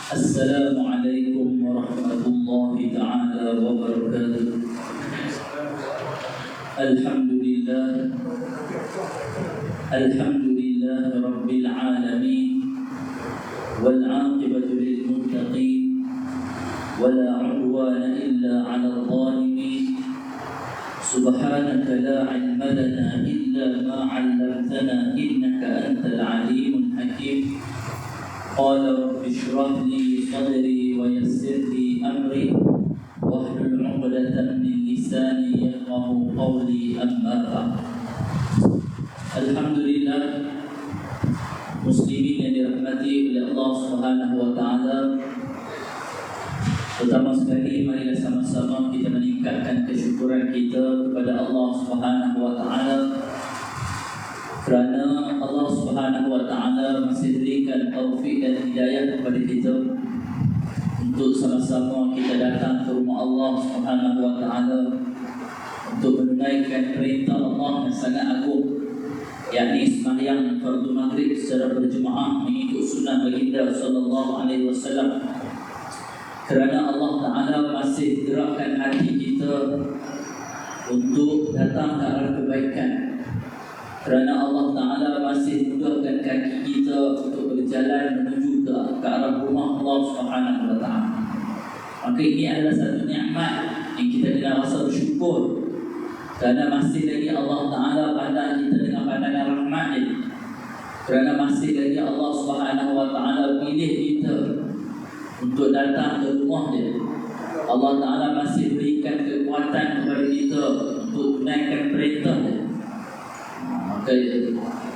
السلام عليكم ورحمة الله تعالى وبركاته. الحمد لله رب العالمين، والعاقبة للمتقين، ولا عدوان إلا على الظالمين. سبحانك لا علم لنا إلا ما علمتنا إنك أنت العليم الحكيم. قال رب اشرح لي صدري ويسر لي أمري واحلل عقدة من لساني يفقهوا قولي. أما بعد. Alhamdulillah, muslimin yang dirahmati oleh Allah Subhanahu wa taala. Pertama sekali, marilah sama-sama kita meningkatkan kesyukuran kita kepada Allah Subhanahu wa taala, kerana Allah Subhanahu wa taala masih berikan taufik dan hidayah kepada kita untuk sama-sama kita datang ke rumah Allah Subhanahu wa taala untuk menunaikan perintah Allah yang sangat agung, yakni sembahyang fardu maghrib secara berjemaah mengikut sunnah baginda sallallahu alaihi wasallam. Kerana Allah Taala masih gerakkan hati kita untuk datang ke arah kebaikan. Kerana Allah Taala masih mudahkan kaki kita untuk berjalan menuju ke arah rumah Allah Subhanahu wa taala. Maka ini adalah satu nikmat yang kita kena rasa bersyukur. Kerana masih lagi Allah Ta'ala pandang kita dengan pandangan rahmat ini. Kerana masih lagi Allah Subhanahu wa taala pilih kita untuk datang ke rumah dia. Allah Ta'ala masih berikan kekuatan kepada kita untuk tunaikan perintah dia. Maka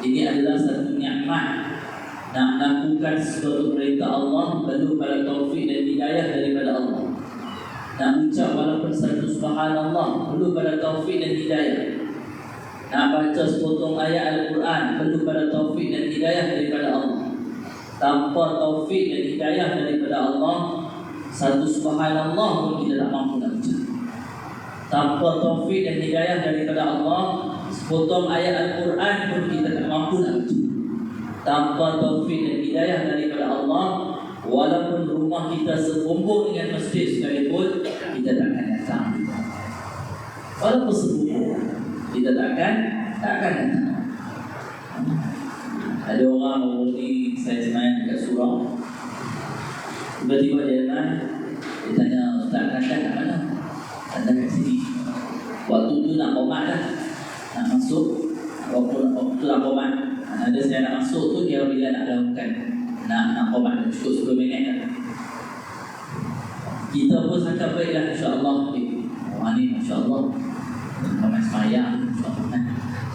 ini adalah satu nikmat. Nak lakukan sesuatu perintah Allah perlu pada taufik dan hidayah daripada Allah. Nak ucap walaupun satu subhanallah perlu pada taufik dan hidayah. Nak baca sepotong ayat Al-Quran perlu pada taufik dan hidayah daripada Allah. Tanpa taufik dan hidayah daripada Allah, satu subhanallah pun kita tak mampu nak ucap. Tanpa taufik dan hidayah daripada Allah, sepotong ayat Al-Quran pun kita tak mampu nak ucap. Tanpa taufik dan hidayah daripada Allah, walaupun rumah kita sebumbung dengan masjid sekalipun, kita takkan datang. Walaupun sebumbung, kita takkan datang. Ada orang ni, saya semayang dekat surau, tiba-tiba dia tanya, Ustaz, kandang kat mana? Kandang kat sini. Waktu tu nak komat dah, nak masuk. Waktu tu nak komat, ada saya nak masuk tu, dia bila nak lakukan nak komat, cukup 10 minit dah. Kita pun sangka baiklah, insyaAllah. Orang ni insyaAllah komat semayang, insyaAllah.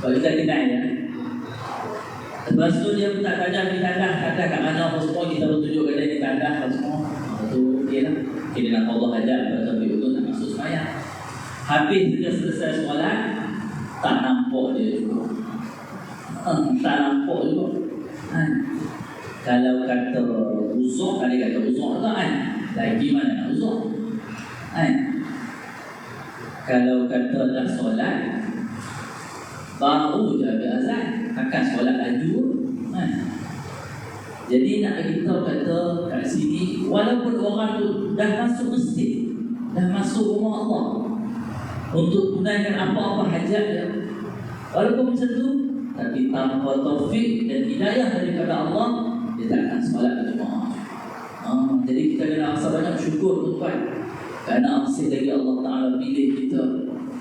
Sebab kita kenal ya. Lepas tu dia pun tak tanya di tandah kat mana apa semua, kita pun tunjuk kat dia di tandah apa semua. Lepas tu dia lah, kita nak Allah ajak pada sampai untuk nak masuk semayang. Habis dia selesai solat, tak nampak dia juga. Tak nampak juga. Kalau kata uzuk, ada kata uzuk tak kan? Lagi mana nak uzuk? Kalau kata dah solat, baru je habis azan, akan solat laju. Jadi nak beritahu kata kat sini, walaupun orang tu dah masuk masjid, dah masuk rumah Allah untuk tunaikan apa-apa hajat dia, walaupun macam tu, tapi tanpa taufik dan hidayah daripada Allah, dia tak akan solat berjemaah. Jadi kita kena rasa banyak syukur tuan-tuan, kerana masih lagi Allah Ta'ala pilih kita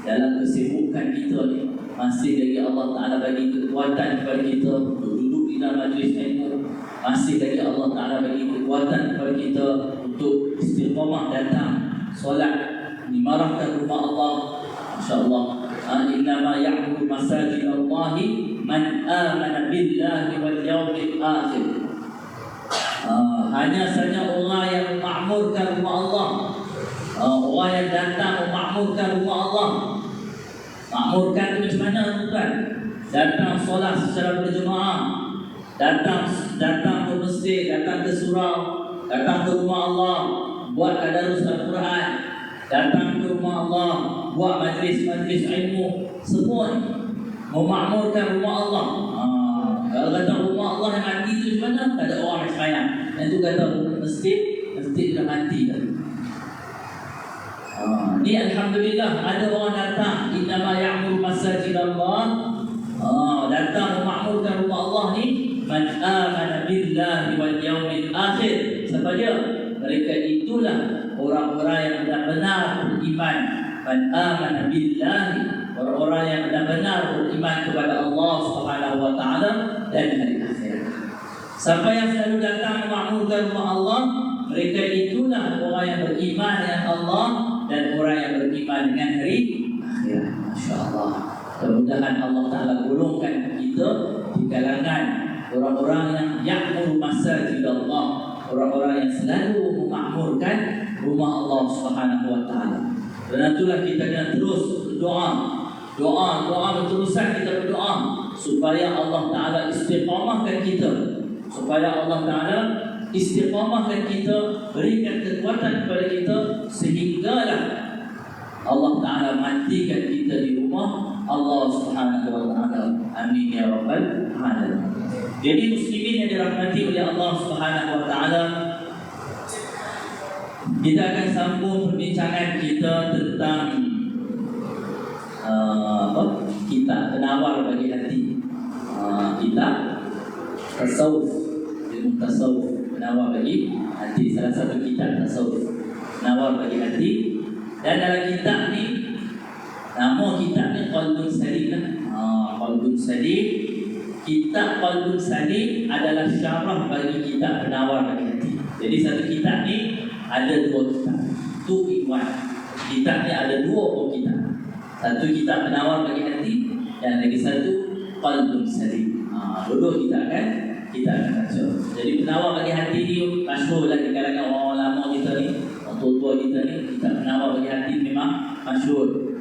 dalam kesibukan kita ni. Masih lagi Allah Ta'ala bagi kekuatan kepada kita untuk duduk di dalam majlis ilmu. Masih lagi Allah Ta'ala bagi kekuatan kepada kita untuk istiqamah datang solat, dimarahkan rumah Allah. Masya-Allah. Innama ya'budu masajid Allahi man amana billahi wal yawmil akhir. Hanya saja orang yang memakmurkan rumah Allah, orang yang datang memakmurkan rumah Allah. Makmurkan itu macam mana tuan? Datang solat secara berjemaah, datang ke masjid, datang ke surau, datang ke rumah Allah, buat tadarus Al-Quran, datang ke rumah Allah, buat majlis-majlis ilmu, semua memakmurkan rumah Allah. Kalau kata rumah Allah yang mati itu macam mana? Tak ada orang yang semayang. Yang itu kata masjid detik dah mati dah. Ni alhamdulillah ada orang datang, innama ya'muru masajidallah. Datang memakmurkan rumah Allah ni man amana billahi wal yaumil akhir. Siapa dia? Mereka itulah orang-orang yang benar-benar beriman. Man amana billahi, orang-orang yang benar-benar beriman kepada Allah Subhanahu wa taala dan hari akhirat. Siapa yang selalu datang memakmurkan rumah Allah, mereka itulah orang yang beriman dengan Allah dan orang yang beriman dengan hari akhirat. Masya-Allah. Mudah-mudahan Allah Ta'ala golongkan kita di kalangan orang-orang yang ya'muru masajidallah, orang-orang yang selalu memakmurkan rumah Allah Subhanahu wa taala. Dan itulah kita kena terus berdoa. Doa berterusan kita berdoa supaya Allah Ta'ala istiqamahkan kita, supaya Allah Ta'ala istiqamahkan kita, berikan kekuatan kepada kita sehinggalah Allah Ta'ala matikan kita di rumah Allah Subhanahu wa taala. Amin ya rabbal alamin. Jadi muslimin yang dirahmati oleh Allah Subhanahu wa taala, kita akan sambung perbincangan kita tentang kitab penawar bagi hati. Kitab tasawuf, ilmu tasawuf, penawar bagi hati, salah satu kitab tasawuf, penawar bagi hati. Dan dalam kitab ni, nama kitab ni Qalbun Salim lah. Qalbun Salim. Kitab Qalbun Salim adalah syarah bagi kitab penawar bagi hati. Jadi satu kitab ni ada dua kitab. Two in one. Kitab ni ada dua buah kitab. Satu kitab penawar bagi hati dan lagi satu Qalbun Salim. Dua-dua kita akan baca. Jadi penawar bagi hati ni masyhur lah di kalangan orang lama kita ni, orang tua-tua kita ni. Kitab penawar bagi hati memang masyhur.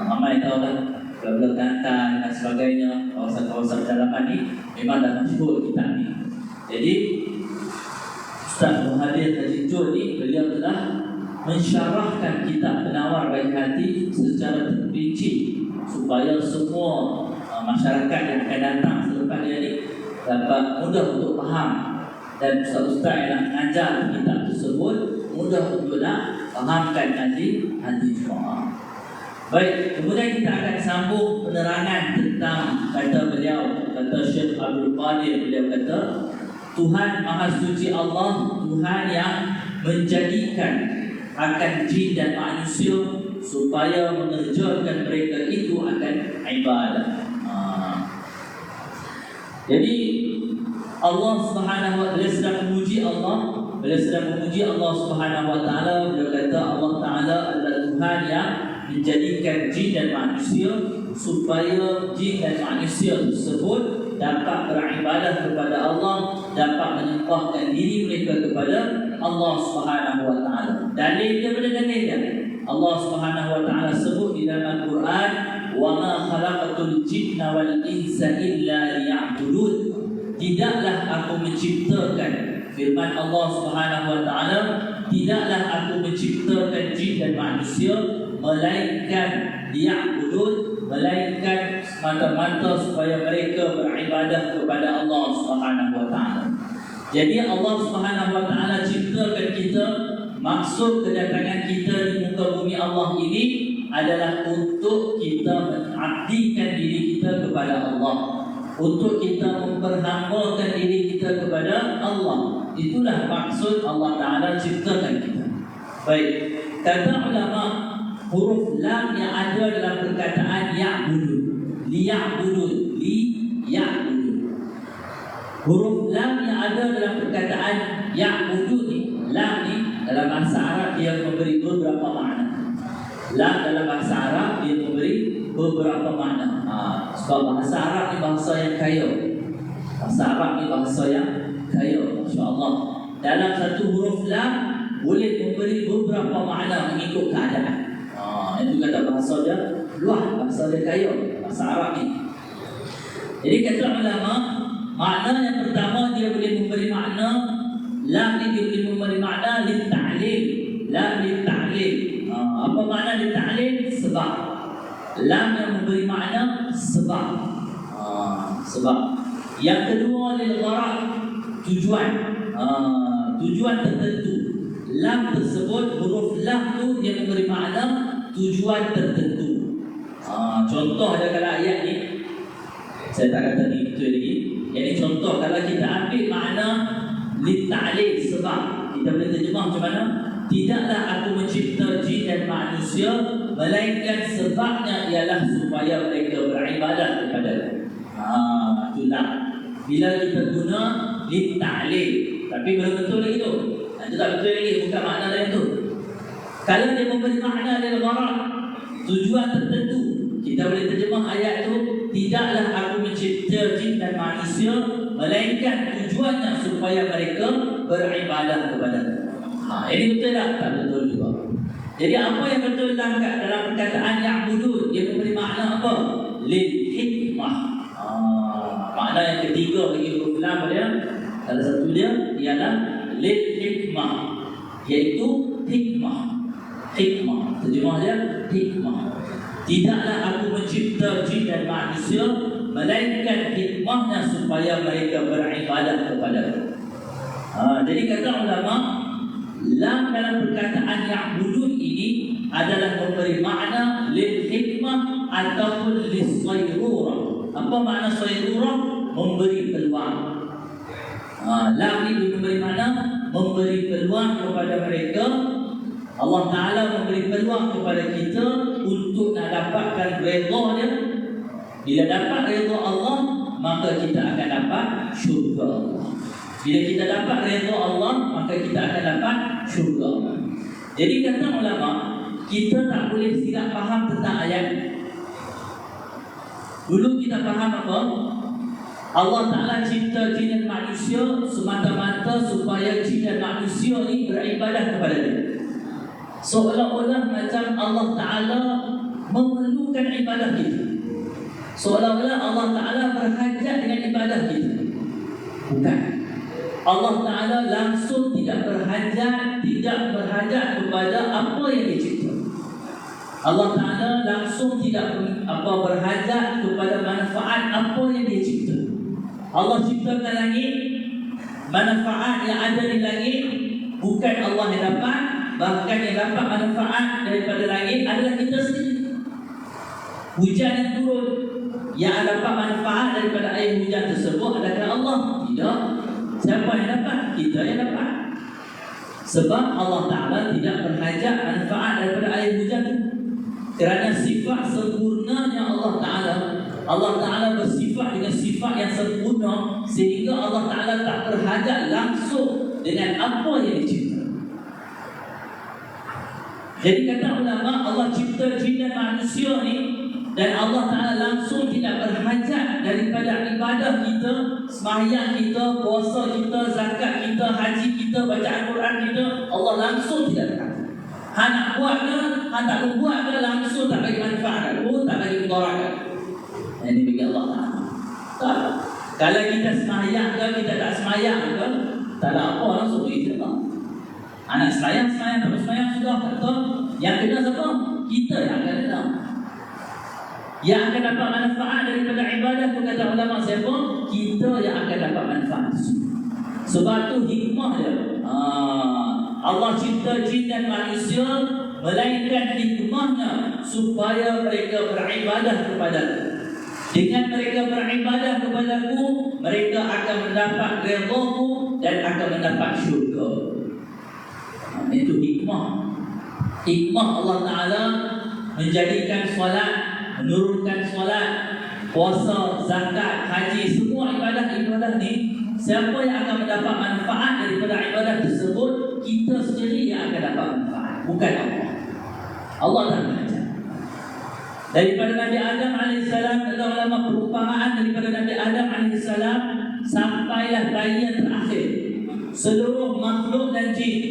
Ramai tahu lah, Belah-belah Kelantan dan sebagainya, kawasan-kawasan pedalaman ni memang dah masyhur kitab ni. Jadi Ustaz Muhadir Tajijul ni, beliau telah mensyarahkan kitab penawar bagi hati secara terperinci supaya semua masyarakat yang akan datang selepas dia ni dapat mudah untuk faham, dan ustaz-ustaz yang nak mengajar kitab tersebut mudah untuk nak fahamkan hati semua. Baik, kemudian kita akan sambung penerangan tentang kata Syekh Abdul Qadir. Beliau kata Tuhan Maha Suci Allah, Tuhan yang menjadikan akan jin dan manusia supaya mengerjakan mereka itu akan ibadah. Jadi Allah Subhanahu wa taala sedang memuji Allah Subhanahu wa taala. Beliau kata Allah Taala adalah Tuhan yang menjadikan jin dan manusia supaya jin dan manusia tersebut dapat beribadah kepada Allah, dapat menyembahkan diri mereka kepada Allah Subhanahu wa taala. Dalil dia pada dalil dia. Allah Subhanahu wa taala sebut di dalam Al-Quran, "Wa ma khalaqatul jinna wal insa illa liya'budun." Tidaklah aku menciptakan, firman Allah Subhanahu wa taala, tidaklah aku menciptakan jin dan manusia melainkan liya'budun, melainkan semata-mata supaya mereka beribadah kepada Allah Subhanahu wa taala. Jadi Allah Subhanahu wa taala ciptakan kita, maksud kedatangan kita di muka bumi Allah ini adalah untuk kita mengabdikan diri kita kepada Allah, untuk kita memperhambakan diri kita kepada Allah. Itulah maksud Allah Ta'ala ciptakan kita. Baik, kata ulama, huruf lam yang ada dalam perkataan ya'budu, liya'budun, liya'budun. Huruf lam yang ada dalam perkataan ya'budu ni, lam ni dalam bahasa Arab dia memberi beberapa makna. Lam dalam bahasa Arab dia memberi beberapa makna. Sebab bahasa Arab ni bahasa yang kaya. Bahasa Arab ni bahasa yang kaya, masya-Allah. Dalam satu huruf lam boleh memberi beberapa makna mengikut keadaan. Itu kata bahasa dia luas, bahasa dia kaya, bahasa Arab ni. Jadi kata ulama, makna yang pertama dia boleh memberi makna, lam ni dia boleh memberi makna lit-ta'lil. Lam lit-ta'lil. Apa makna lit-ta'lil? Sebab. Lam yang memberi makna sebab. Sebab. Yang kedua lil-gharad, tujuan. Tujuan tertentu. lam tersebut, huruf lam tu dia memberi makna tujuan tertentu. Contoh ada kalau ayat ni, saya tak kata ni betul lagi. Yang ni contoh kalau kita ambil makna litta'lil, sebab kita boleh terjemah macam mana? Tidaklah aku mencipta jin dan manusia melainkan sebabnya ialah supaya mereka beribadat kepada aku. Itulah bila kita guna litta'lil, tapi belum betul lagi tu. Itu tak betul lagi, bukan makna lain tu. Kalau dia memberi makna adalah gharad, tujuan tertentu, kita boleh terjemah ayat tu, tidaklah aku mencipta jin dan manusia melainkan tujuannya supaya mereka beribadah kepada aku. Ini betul tak? Tak betul juga. Jadi apa yang betul dalam perkataan ya'budun, dia memberi makna apa? Lil hikmah. Makna yang ketiga bagi huruf lam dia, salah satu dia ialah lil hikmah, iaitu hikmah. Hikmah, terjemah dia hikmah. Tidaklah aku mencipta jin dan manusia melainkan hikmahnya supaya mereka beribadah kepada aku. Jadi kata ulama, lam dalam perkataan ya'budun ini adalah memberi makna lil hikmah ataupun lis sayrurah. Apa makna sayrurah? Memberi peluang. Lam ini memberi makna memberi peluang kepada mereka. Allah Ta'ala memberi peluang kepada kita untuk nak dapatkan redha dia. Bila dapat redha Allah, maka kita akan dapat syurga Allah. Bila kita dapat redha Allah, maka kita akan dapat syurga Allah. Jadi kata ulama, kita tak boleh silap faham tentang ayat. Dulu kita faham apa? Allah Ta'ala cipta jin dan manusia semata-mata supaya jin dan manusia ni beribadah kepada dia. Seolah-olah macam Allah Ta'ala memerlukan ibadah kita. Seolah-olah Allah Ta'ala berhajat dengan ibadah kita. Bukan. Allah Ta'ala langsung tidak berhajat kepada apa yang dicipta. Allah Ta'ala langsung tidak berhajat kepada manfaat apa yang dia cipta. Allah ciptakan langit, manfaat yang ada di langit bukan Allah yang dapat, bahkan yang dapat manfaat daripada langit adalah kita sendiri. Hujan yang turun, yang dapat manfaat daripada air hujan tersebut adakah Allah? Tidak. Siapa yang dapat? Kita yang dapat. Sebab Allah Ta'ala tidak berhajat manfaat daripada air hujan itu. Kerana sifat sempurnanya Allah Ta'ala, Allah Ta'ala bersifat dengan sifat yang sempurna, sehingga Allah Ta'ala tak berhajat langsung dengan apa yang dicipta. Jadi kata ulama, Allah cipta jin dan manusia ni, dan Allah Ta'ala langsung tidak berhajat daripada ibadah kita, sembahyang kita, puasa kita, zakat kita, haji kita, baca Al-Quran kita. Allah langsung tidak berhajat. Nak buat ke, tak buat ke, langsung tak bagi manfaat pun, tak bagi mudarat. Ini bagi Allah Ta'ala. Tak. Kalau kita sembahyang ke, kita tak sembahyang ke, tak ada apa, langsung kita tak. Anak sembahyang, tak sembahyang sudah, tak tahu. Yang kena siapa? Kita yang akan kena. Yang akan dapat manfaat daripada ibadah tu kata ulama siapa? Kita yang akan dapat manfaat. Sebab tu hikmah dia. Allah cipta jin dan manusia melainkan hikmahnya supaya mereka beribadah kepada-Ku. Dengan mereka beribadah kepada-Ku, mereka akan mendapat redha-Ku dan akan mendapat syurga. Itu hikmah. Hikmah Allah Ta'ala menjadikan solat, menurunkan solat, puasa, zakat, haji, semua ibadah-ibadah ni, siapa yang akan mendapat manfaat daripada ibadah tersebut? Kita sendiri yang akan dapat manfaat, bukan Allah. Allah tak mengajar. Daripada Nabi Adam AS, kata ulama, perumpamaan daripada Nabi Adam AS sampailah bayi yang terakhir. Seluruh makhluk dan jin,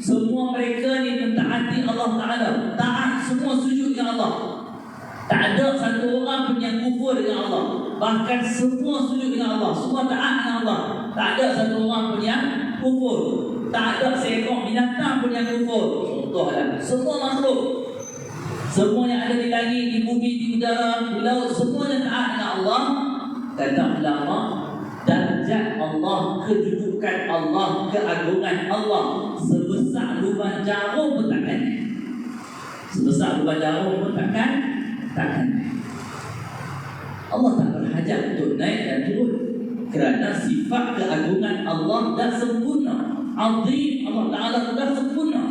semua mereka ni mentaati Allah Ta'ala. Taat, semua sujud dengan Allah. Tak ada satu orang pun yang kufur dengan Allah. Bahkan semua sujud dengan Allah, semua taat dengan Allah. Tak ada satu orang pun yang kufur. Tak ada seekor binatang pun yang kufur. Contohlah, semua makhluk, semua yang ada di langit, di bumi, di udara, di laut, semuanya taat dengan Allah. Kata ulama, darjat Allah, kedudukan Allah, keagungan Allah sebesar sebesar lubang jarum pun takkan naik. Sebesar lubang jarum pun takkan naik. Allah tak berhajat untuk naik dan turun, kerana sifat keagungan Allah dah sempurna. Azim Allah Ta'ala dah sempurna.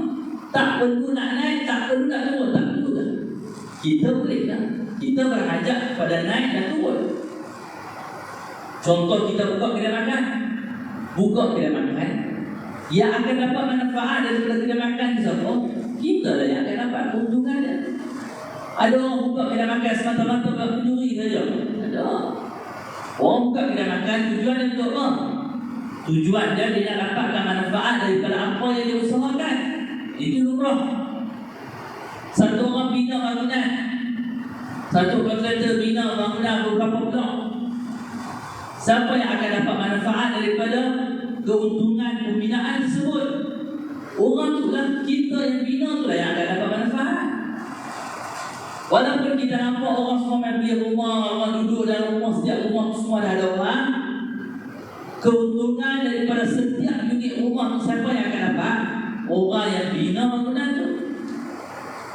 Tak perlu nak naik, tak perlu nak turun, tak perlu dah. Kita boleh dah. Kita berhajat pada naik dan turun. Contoh, kita buka kedai makan. Buka kedai makan, yang akan dapat manfaat daripada kedai makan siapa? Kita lah yang akan dapat keuntungan dia. Ada orang buka kedai makan semata-mata buat pencuri saja? Ada. Orang buka kedai makan tujuan dia untuk apa? Tujuan dia nak dapatkan manfaat daripada apa yang dia usahakan. Itu lumrah. Satu orang bina bangunan, satu kontraktor bina bangunan beberapa blok. Siapa yang akan dapat manfaat daripada keuntungan pembinaan tersebut? Orang tu lah, kita yang bina tu lah yang akan dapat manfaat. Walaupun kita nampak orang semua main beli rumah, orang duduk dalam rumah, setiap rumah tu semua dah ada orang, keuntungan daripada setiap unit rumah tu siapa yang akan dapat? Orang yang bina bangunan tu.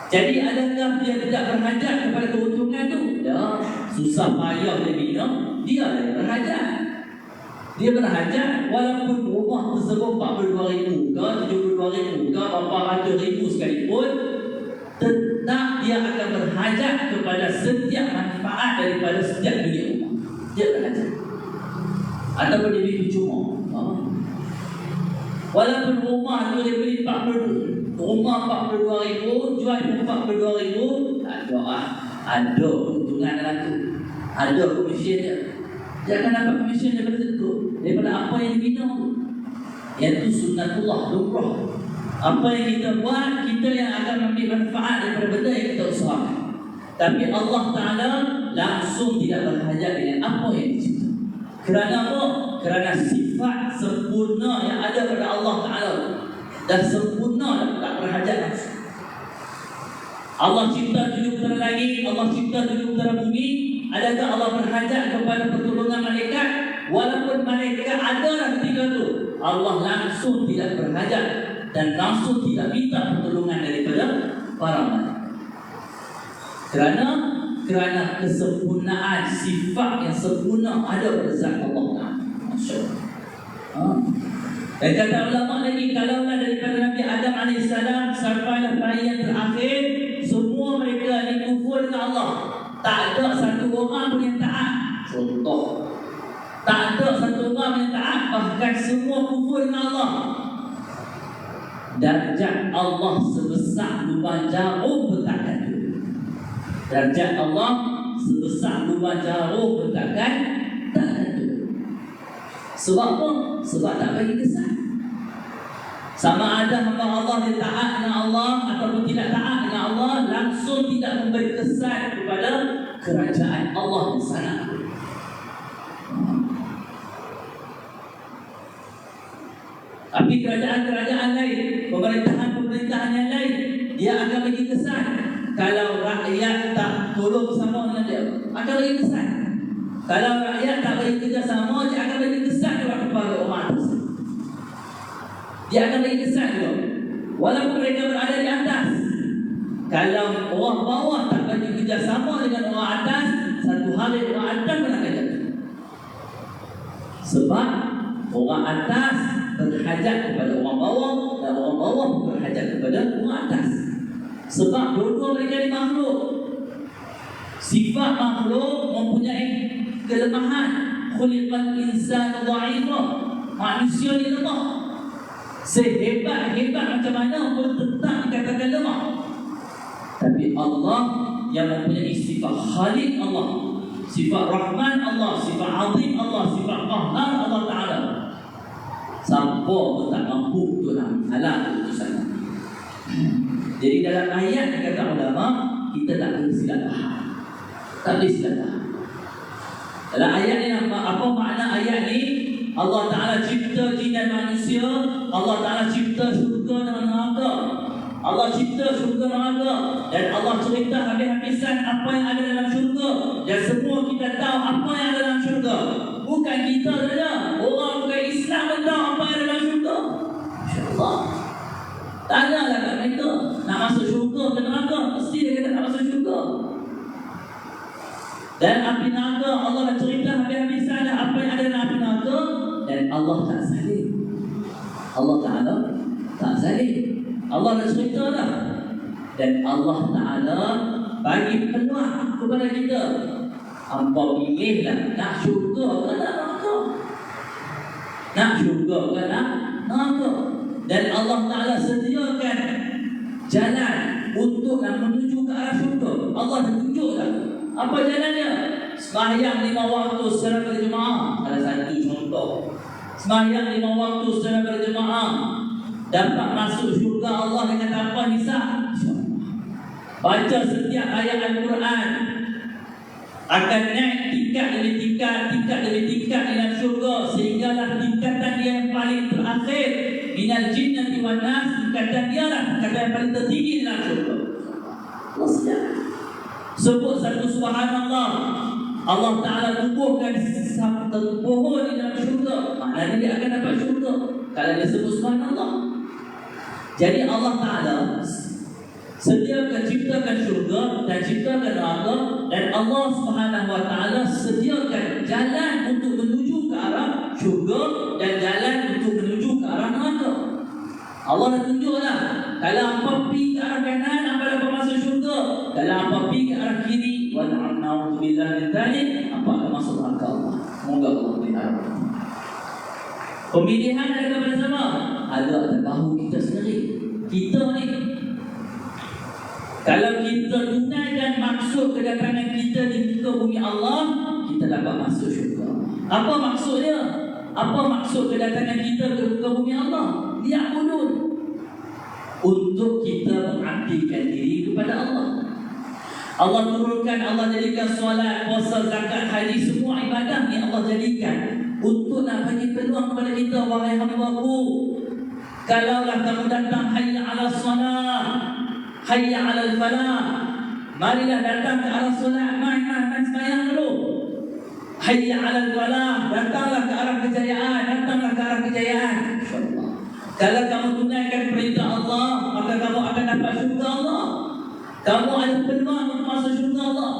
Jadi adakah dia tidak berhajat kepada keuntungan tu? Ya, susah payah dia bina, dia yang berhajat. Dia berhajat walaupun rumah tersebut 42,000 ke 72,000 ke berapa ratus ribu sekalipun, tetap dia akan berhajat kepada setiap manfaat daripada setiap unit rumah. Dia berhajat. Ataupun dia beli percuma. Walaupun rumah tu dia beli 42,000, jual 42,000, ada keuntungan dalam tu. Ada komisen dia. Dia akan dapat komisen daripada situ, daripada apa yang dibina tu. Iaitu sunnatullah, lumrah. Apa yang kita buat, kita yang akan ambil manfaat daripada benda yang kita usahakan. Tapi Allah Ta'ala langsung tidak berhajat dengan apa yang dicipta. Kerana apa? Kerana sifat sempurna yang ada pada Allah Ta'ala dan sempurna dan tak berhajat langsung. Allah cipta 7 perkara langit, Allah cipta 7 perkara bumi. Adakah Allah berhajat kepada pertolongan malaikat? Walaupun malaikat ada dalam ketika itu, Allah langsung tidak berhajat dan langsung tidak minta pertolongan daripada para malaikat. Kerana kesempurnaan sifat yang sempurna ada pada zat Allah Ta'ala. Masya-Allah. Dan kata ulama lagi, kalaulah daripada Nabi Adam AS sampailah bayi yang terakhir, semua mereka ni kufur dengan Allah. Tak ada satu orang pun yang taat. Contoh, tak ada satu orang yang taat, bahkan semua kufur dengan Allah. Darjat Allah sebesar lubang jarum pun takkan turun. Darjat Allah sebesar lubang jarum pun takkan turun. Sebab apa? Sebab tak bagi kesan. Sama ada hamba Allah dia taat dengan Allah ataupun tidak taat dengan Allah, langsung tidak memberi kesan kepada kerajaan Allah di sana. Tapi kerajaan-kerajaan lain, pemerintahan-pemerintahan yang lain, dia akan bagi kesan. Kalau rakyat tak tolong sama dengan dia, akan bagi kesan. Kalau rakyat tak bagi kerjasama, dia akan bagi kesan juga kepada orang atas. Dia akan bagi kesan juga, walaupun mereka berada di atas. Kalau orang bawah tak bagi kerjasama dengan orang atas, satu hari orang atas pun akan jatuh. Sebab orang atas berhajat kepada orang bawah dan orang bawah berhajat kepada orang atas. Sebab dua-dua mereka ni makhluk. Sifat makhluk mempunyai kelemahan. Khuliqal insanu dha'ifa. Manusia ni lemah. Sehebat-hebat macam mana pun tetap dikatakan lemah. Tapi Allah yang mempunyai sifat Khaliq Allah, sifat Rahman Allah, sifat Azim Allah, sifat Qahhar Allah Ta'ala, siapa pun tak mampu untuk nak halang keputusan. Jadi dalam ayat kata ulama, kita tak boleh silap faham. Tak boleh silap faham. Dalam ayat ni apa makna ayat ni? Allah Ta'ala cipta jin dan manusia, Allah Ta'ala cipta syurga dan neraka, Allah cipta syurga dan neraka, dan Allah cerita habis-habisan apa yang ada dalam syurga. Dan semua kita tahu apa yang ada dalam syurga. Bukan kita saja, orang bukan Islam pun tahu apa yang ada dalam syurga. InsyaAllah. Dan api neraka Allah dah cerita habis-habisan dah apa yang ada dalam api neraka, dan Allah tak zalim. Allah Ta'ala tak zalim. Allah dah cerita dah. Dan Allah Ta'ala bagi peluang kepada kita. Hampa pilihlah nak syurga ke nak neraka. Nak syurga ke nak neraka. Dan Allah Ta'ala sediakan jalan untuk nak menuju ke arah syurga. Allah dah tunjuk dah. Apa jalannya? Sembahyang 5 waktu secara berjemaah. Salah satu contoh. Sembahyang 5 waktu secara berjemaah dapat masuk syurga Allah dengan tanpa hisab. Baca setiap ayat Al-Quran akan naik tingkat demi tingkat dalam syurga, sehinggalah tingkatan dia yang paling terakhir minal jinnati wan nas, tingkatan dia lah tingkatan yang paling tertinggi dalam syurga. Sebut satu subhanallah, Allah Ta'ala tumbuhkan satu pohon di dalam syurga, maknanya dia akan dapat syurga kalau dia sebut subhanallah. Jadi Allah Ta'ala sediakan, ciptakan syurga dan ciptakan neraka, dan Allah Subhanahu Wa Ta'ala sediakan jalan untuk menuju ke arah syurga dan jalan untuk menuju ke arah neraka. Allah dah tunjuklah, kalau apa pergi ke arah kanan, apa dapat masuk syurga. Kalau apa pergi ke arah kiri, wa na'udzubillah min dzalik, apa akan masuk neraka Allah. Semoga Allah melindungi. Pemilihan ada kepada siapa? Ada atas bahu kita sendiri. Kita ni, kalau kita tunaikan maksud kedatangan kita di muka bumi Allah, kita dapat masuk syurga. Apa maksudnya? Apa maksud kedatangan kita ke muka bumi Allah? Liya'budun. Untuk kita mengabdikan diri kepada Allah. Allah turunkan, Allah jadikan solat, puasa, zakat, haji, semua ibadah ni Allah jadikan untuk nak bagi peluang kepada kita, wahai hamba-Ku, kalaulah kamu datang hayya 'ala solat, hayya 'alal falah, marilah datang ke arah solat, main sembahyang dulu. Hayya 'alal falah, datanglah ke arah kejayaan, datanglah ke arah kejayaan. Insyaallah. Kalau kamu tunaikan perintah Allah, maka kamu akan dapat syurga Allah. Kamu ada peluang untuk masuk syurga Allah.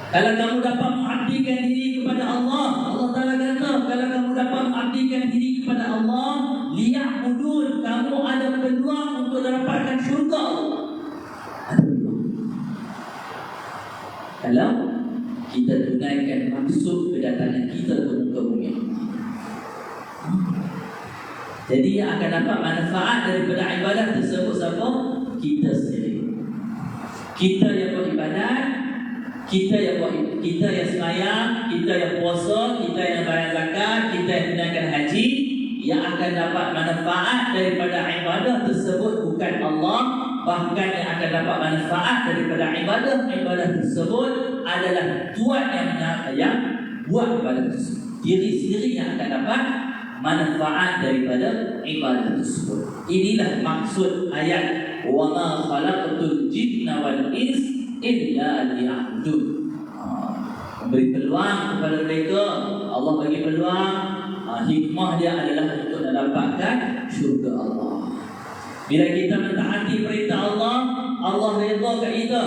Kalau kamu dapat mengabdikan diri kepada Allah, Allah Ta'ala kata, kalau kamu dapat mengabdikan diri kepada Allah, liya'budun, kamu ada peluang untuk dapatkan syurga Allah. Kalau kita tunaikan maksud kedatangan kita ke muka bumi Allah, jadi yang akan dapat manfaat daripada ibadah tersebut siapa? Kita sendiri. Kita yang beribadat, kita yang sembahyang, kita yang puasa, kita yang bayar zakat, kita yang tunaikan haji, yang akan dapat manfaat daripada ibadah tersebut bukan Allah, bahkan yang akan dapat manfaat daripada ibadah tersebut adalah Tuhan yang buat ibadah tersebut. Diri sendiri yang akan dapat manfaat daripada ibadah tersebut. Inilah maksud ayat wa ma khalaqtul jinna wal ins illa liya'budun. Memberi peluang kepada mereka, Allah bagi peluang, hikmah dia adalah untuk mendapatkan syurga Allah. Bila kita mentaati perintah Allah, Allah redha kat kita,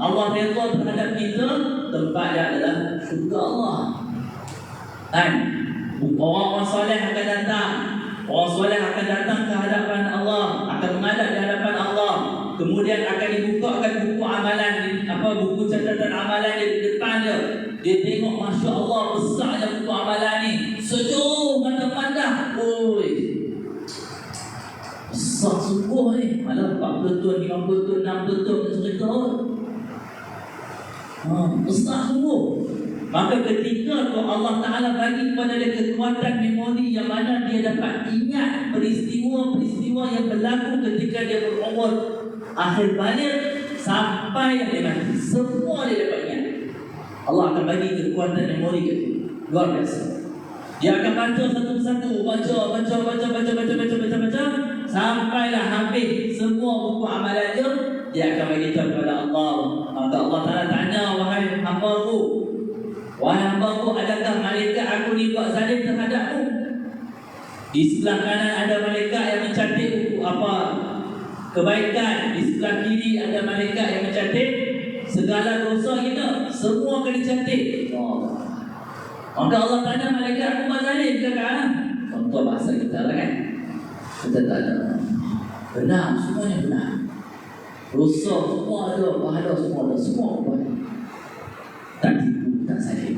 Allah redha terhadap kita, tempat dia adalah syurga Allah. Dan orang-orang soleh akan datang. Orang soleh akan datang ke hadapan Allah, akan menghadap di hadapan Allah. Kemudian akan dibukakan buku amalan, buku catatan amalan di depan dia. Dia tengok, Masya Allah, besarnya buku amalan ni. Sejuk mata pandang. Oi, besar sungguh ni. Malah 40 tahun, 50 tahun, 60 tahun cerita. Besar sungguh. Maka ketika Allah Ta'ala bagi kepada dia kekuatan memori yang mana dia dapat ingat peristiwa-peristiwa yang berlaku ketika dia berumur akhir balik sampai dia mati, semua dia dapat ingat. Allah akan bagi kekuatan memori ke dia, luar biasa. Dia akan baca satu persatu, baca sampailah habis semua buku amalan dia akan bagi tahu kepada Allah. Maka Allah Ta'ala tanya, wahai hamba-Ku, adakah malaikat aku ni buat zalim terhadapmu? Di sebelah kanan ada malaikat yang mencatat kebaikan, di sebelah kiri ada malaikat yang mencatat segala dosa kita semua akan dicatat. Maka Allah tanya malaikat, aku zalim ke kan? Contoh bahasa kita lah kan. Kita tak ada. Benar, semuanya benar. Dosa semua ada, pahala semua ada, semua apa? Tak tipu, tak salah.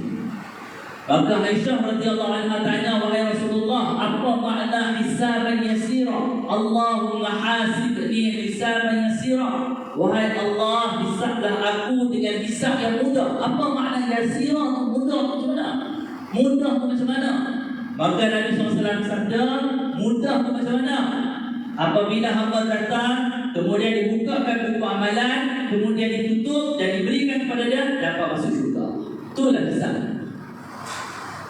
Maka Aisyah radhiyallahu anha tanya, wahai Rasulullah, apa makna hisaban yasira? Allahumma hasibni hisaban yasira. Wahai Allah, hisablah aku dengan hisab yang mudah. Apa makna yasira tu? Mudah tu macam mana? Mudah tu macam mana? Maka Nabi SAW sabda, mudah tu macam mana? Apabila hamba datang, kemudian dibukakan buku amalan, kemudian ditutup dan diberikan kepada dia, dapat masuk syurga. Itulah hisab.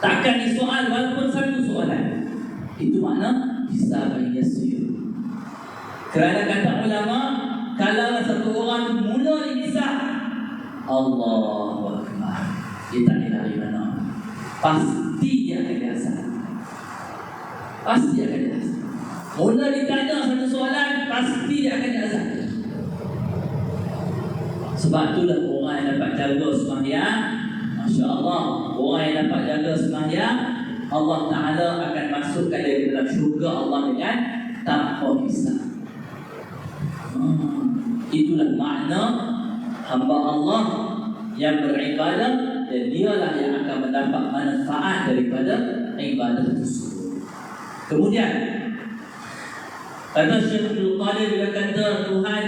Takkan disoal walaupun satu soalan. Itu makna hisab yang yasir. Kerana kata ulama, kalau satu orang mula dihisab, Allahu Akbar, dia tak dari mana, pasti dia akan dihisab. Pasti akan dihisab. Mula ditanya satu soalan, pasti dia akan dihisab. Sebab itulah orang yang dapat jaga sembahyang, Masya Allah, orang yang dapat jaga sembahyang, Allah Ta'ala akan masukkan dia dalam syurga Allah dengan tanpa hisab. Itulah makna hamba Allah yang beribadah, dan dialah yang akan mendapat manfaat daripada ibadah tersebut. Kemudian kata Syekh Abdul Qadir, bila kata Tuhan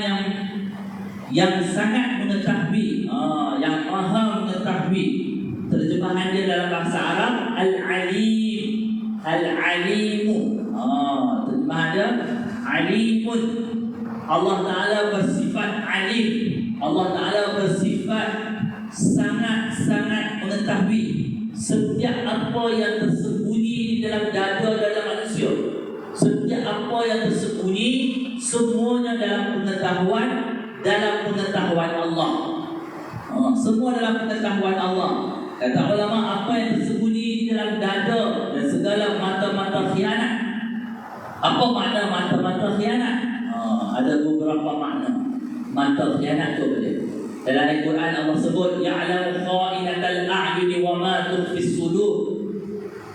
yang sangat mengetahui, yang maha mengetahui, terjemahan dia dalam bahasa Arab Al-Alim, Al-Alimu. Terjemahan dia Alimun. Allah Ta'ala bersifat alim. Allah Ta'ala bersifat sangat-sangat mengetahui setiap apa yang tersembunyi di dalam dada manusia. Setiap apa yang tersembunyi, semuanya dalam pengetahuan Allah. Semua dalam pengetahuan Allah. Kata ulama, apa yang tersembunyi di dalam dada dan segala mata-mata khianat. Apa makna mata-mata khianat? Ada beberapa makna mata khianat tu boleh. Dalam Al-Quran Allah sebut ya'lamu kha'inatal a'yuni wa ma tukhfis sudur.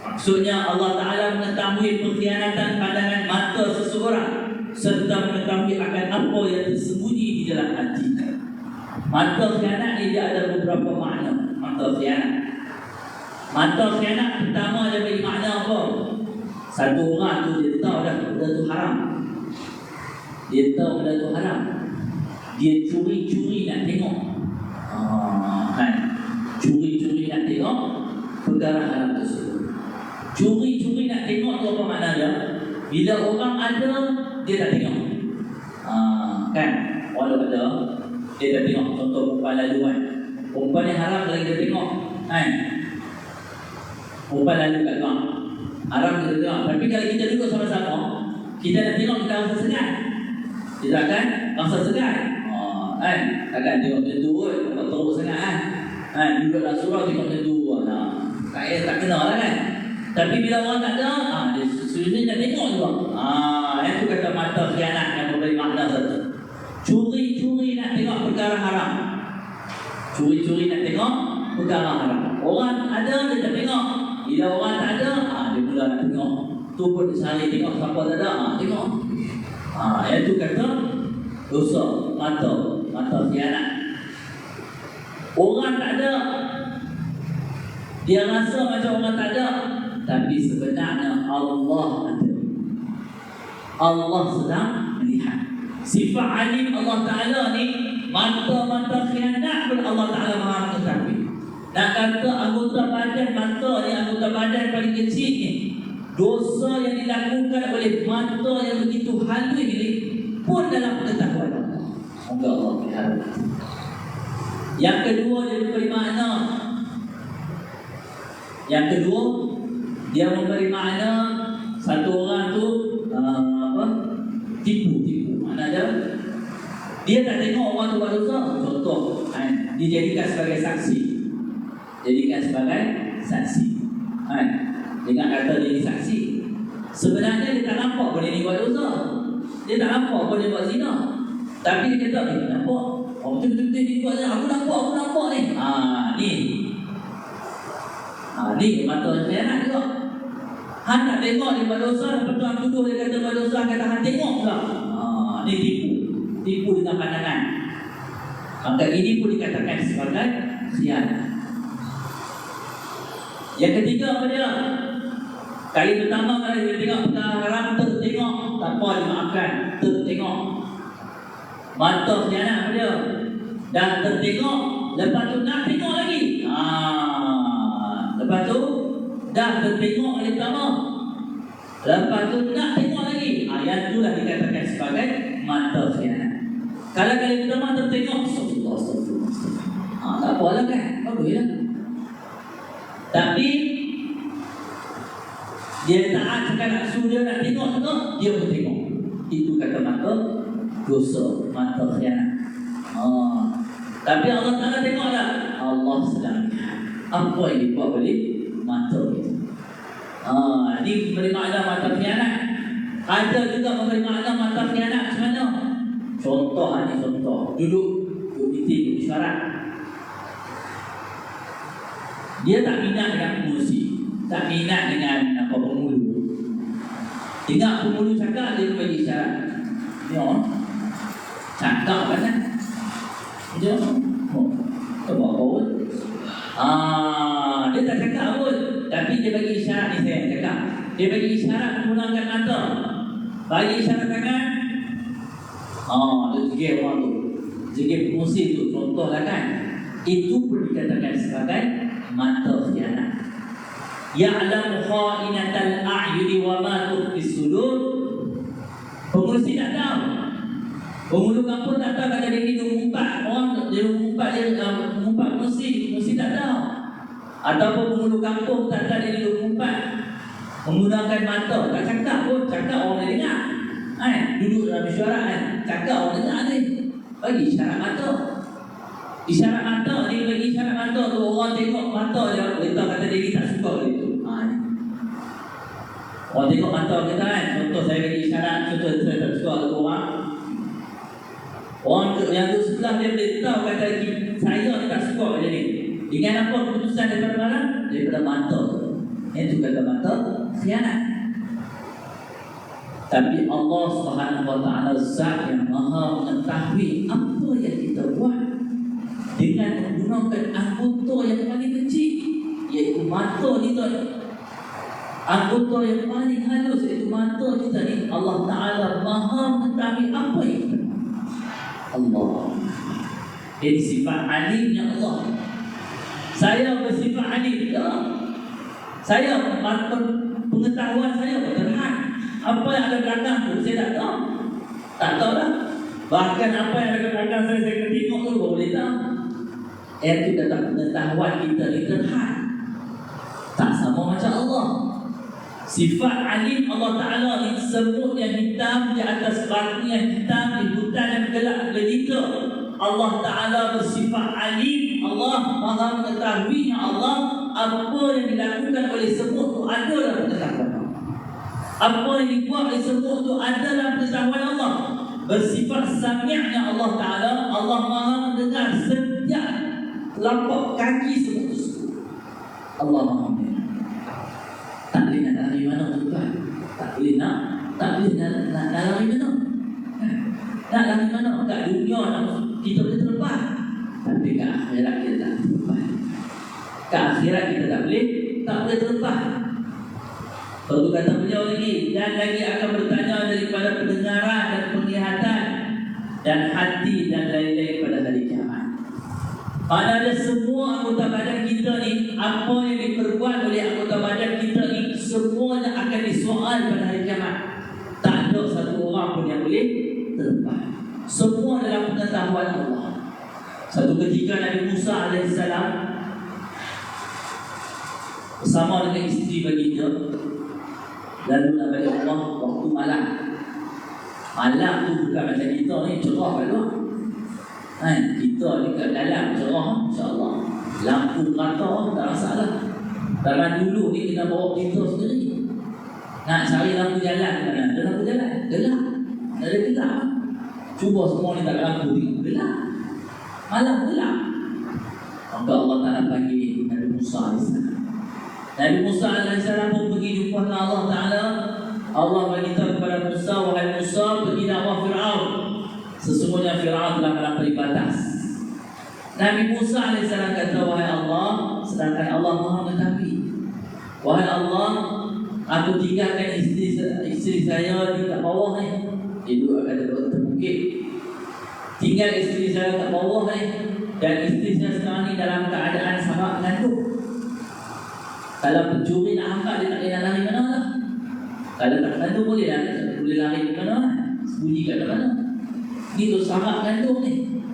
Maksudnya Allah Ta'ala mengetahui pengkhianatan pandangan mata seseorang, serta mengetahui akan apa yang tersembunyi di dalam hati. Mata khianat ni dia ada beberapa makna. Mata khianat pertama dia beri makna apa? Satu orang tu dia tahu dah benda tu haram. Dia tahu benda tu haram, dia curi-curi nak tengok. Curi-curi nak tengok perkara haram tersebut. Curi-curi nak tengok tu apa makna dia? Bila orang ada, dia tak tengok. Kan? Walau ada, dia tak tengok. Contoh perempuan laluan, perempuan yang haram lagi dia tengok. Kan? Perempuan lalu kat luar, haram kita tengok. Tapi kalau kita duduk sama-sama, kita nak tengok, kita rasa segan. Kita akan rasa segan. Takkan tengok tentu kot, tak teruk sangat duduk dalam surau tengok tentu. Tak kena lah kan. Tapi bila orang tak ada, dia sebenarnya nak tengok juga. Itu kata mata khianat yang memberi makna satu. Curi-curi nak tengok perkara haram. Curi-curi nak tengok perkara haram. Orang ada, dia tak tengok. Bila orang tak ada, dia mula nak tengok. Tu pun sehari tengok, siapa tak ada, tengok. Itu kata dosa mata khianat. Orang tak ada, dia rasa macam orang tak ada, tapi sebenarnya Allah ada. Allah sedang melihat. Sifat alim Allah Ta'ala ni, mata khianat pun Allah Ta'ala maha mengetahui. Nak kata anggota badan mata ni, anggota badan paling kecil ni, dosa yang dilakukan oleh mata yang begitu halus ini pun dalam pengetahuan Allah. Semoga Allah pelihara. Yang kedua, dia memberi makna. Yang kedua, dia memberi makna satu orang tu tipu. Makna dia tak tengok orang tu buat dosa. Contoh, dijadikan sebagai saksi. Dengan kata dia saksi, sebenarnya dia tak nampak pun dia buat dosa. Dia tak nampak pun dia buat zina. Tapi dia kata, nampak Oh, betul-betul dia buat aku nampak ni. Ni mata khianat juga. Han nak tengok dia buat dosa, lepas tu Han tuduh dia kata buat dosa, kata Han tengok pula. Ni tipu dengan pandangan. Maka ini pun dikatakan sebagai khianat. Yang ketiga apa dia? Kali pertama kali dia tengok perkara haram, tertengok, tak apa dimaafkan, tertengok. Mata khianat apa dia? Dan tertengok, lepas tu nak tengok lagi. Lepas tu dah tertengok kali pertama, lepas tu nak tengok lagi. Yang tu lah dikatakan sebagai mata khianat. Kalau kali pertama tertengok, astagfirullah. Tak apalah kan, bagus lah. Tapi dia taat cakap nak suruh dia nak tengok, dia pun tengok. Itu kata mata dosa, mata khianat. Tapi Allah Ta'ala tengok tak? Allah sedang lihat apa yang dibuat oleh mata itu. Ini memberi makna mata khianat. Ada juga memberi makna mata khianat macam mana? Contoh duduk meeting isyarat. Dia tak minat dengan pengurusi, tak minat dengan pemulu. Dengar pemulu cakap, dia bagi isyarat. Dia cakap kan? Dia tak buat apa pun. Dia tak cakap pun, tapi dia bagi isyarat ni saya cakap. Dia bagi isyarat menggunakan mata, bagi isyarat tangan. Dia jegir orang tu, jegir pengurusi tu, contohlah kan. Itu pun dikatakan sebagai mata khianat. Ya'lamu kha'inatal a'yuni wa ma tukhfi sudur. Pengurusi tak tahu, penghulu kampung tak tahu kalau dia mengumpat orang, dia mengumpat pengurusi tak tahu. Ataupun penghulu kampung tak tahu dia mengumpat menggunakan mata, tak cakap pun, cakap orang dia dengar. Duduk dalam mesyuarat cakap orang dengar ni. Bagi isyarat mata. Isyarat mata ni, bagi isyarat mata tu orang tengok mata dia, kita kata dia tak suka gitu. Orang tengok mata kita kan. Contoh saya bagi isyarat, contoh saya tak suka dengan orang. Orang yang tu sebelah dia boleh tahu kata saya ni tak suka dia ni. Dengan apa keputusan daripada mana? Daripada mata tu. Itu kata mata khianat. Tapi Allah Subhanahu wa taala zat yang maha mengetahui apa yang kita buat dengan menggunakan anggota yang paling kecil, iaitu mata kita. Anggota yang paling halus iaitu mata kita ni. Allah Ta'ala maha mengetahui apa itu. Allah. Ini sifat alimnya Allah. Saya bersifat alim tak? Saya pengetahuan saya berterhad. Apa yang ada belakang tu saya tak tahu. Tak tahu dah. Bahkan apa yang ada belakang saya kena tengok tu boleh tahu. Itu kata pengetahuan kita ni terhad. Tak sama macam Allah. Sifat alim Allah Ta'ala ni, semut yang hitam di atas batu yang hitam, di hutan yang gelap gelita. Allah Ta'ala bersifat alim. Allah maha mengetahuinya. Allah apa yang dilakukan oleh semut tu ada dalam pengetahuan. Apa yang dibuat oleh semut tu ada dalam pengetahuan Allah. Bersifat sami'nya Allah Ta'ala. Allah maha mendengar setiap telapak kaki semut tersebut. Allah maha mendengar. Tak boleh nak lari mana tuan? Tak boleh nak lari mana? Nak lari mana? Kat dunia kita boleh terlepas, tapi kat akhirat kita tak terlepas. Kat akhirat kita tak boleh terlepas. Lepas tu kata beliau lagi, dan lagi akan bertanya daripada pendengaran dan penglihatan dan hati dan lain-lain pada hari kiamat. Padahal semua anggota badan kita ni, apa yang diperbuat oleh anggota badan kita ni, semuanya akan disoal pada hari kiamat. Tak ada satu orang pun yang boleh terlepas. Semua dalam pengetahuan Allah. Satu ketika Nabi Musa AS bersama dengan isteri baginda, lalu Nabi Allah waktu malam. Malam tu bukan macam kita ni cerah kat luar. Kita ni kat dalam cerah, insya-Allah. Lampu rata tak masalah. Zaman dulu ni kita bawa kereta sendiri. Nak cari lampu jalan ke mana? Ada lampu jalan, gelap. Ada gelap. Cuba semua ni tak ada lampu, gelap. malam pula. Maka Allah Ta'ala panggil Nabi Musa AS. Nabi Musa AS pun pergi jumpa dengan Allah Ta'ala. Allah beritahu kepada Musa, wahai Musa, pergi dakwah Fir'aun. Sesungguhnya Fir'aun telah melampaui batas. Nabi Musa AS kata, wahai Allah, sedangkan Allah Maha mengetahui. Wahai Allah, aku tinggalkan isteri saya di kat bawah ni. Dia duduk kat terbukit. Tinggal isteri saya kat bawah ni. Dan isteri saya sekarang ni dalam keadaan sama mengandung. Kalau pencuri nak angkat, dia tak boleh lari mana lah. Kalau tak mengandung boleh lari ke mana, sembunyi kat mana. Ni tu sama mengandung ni.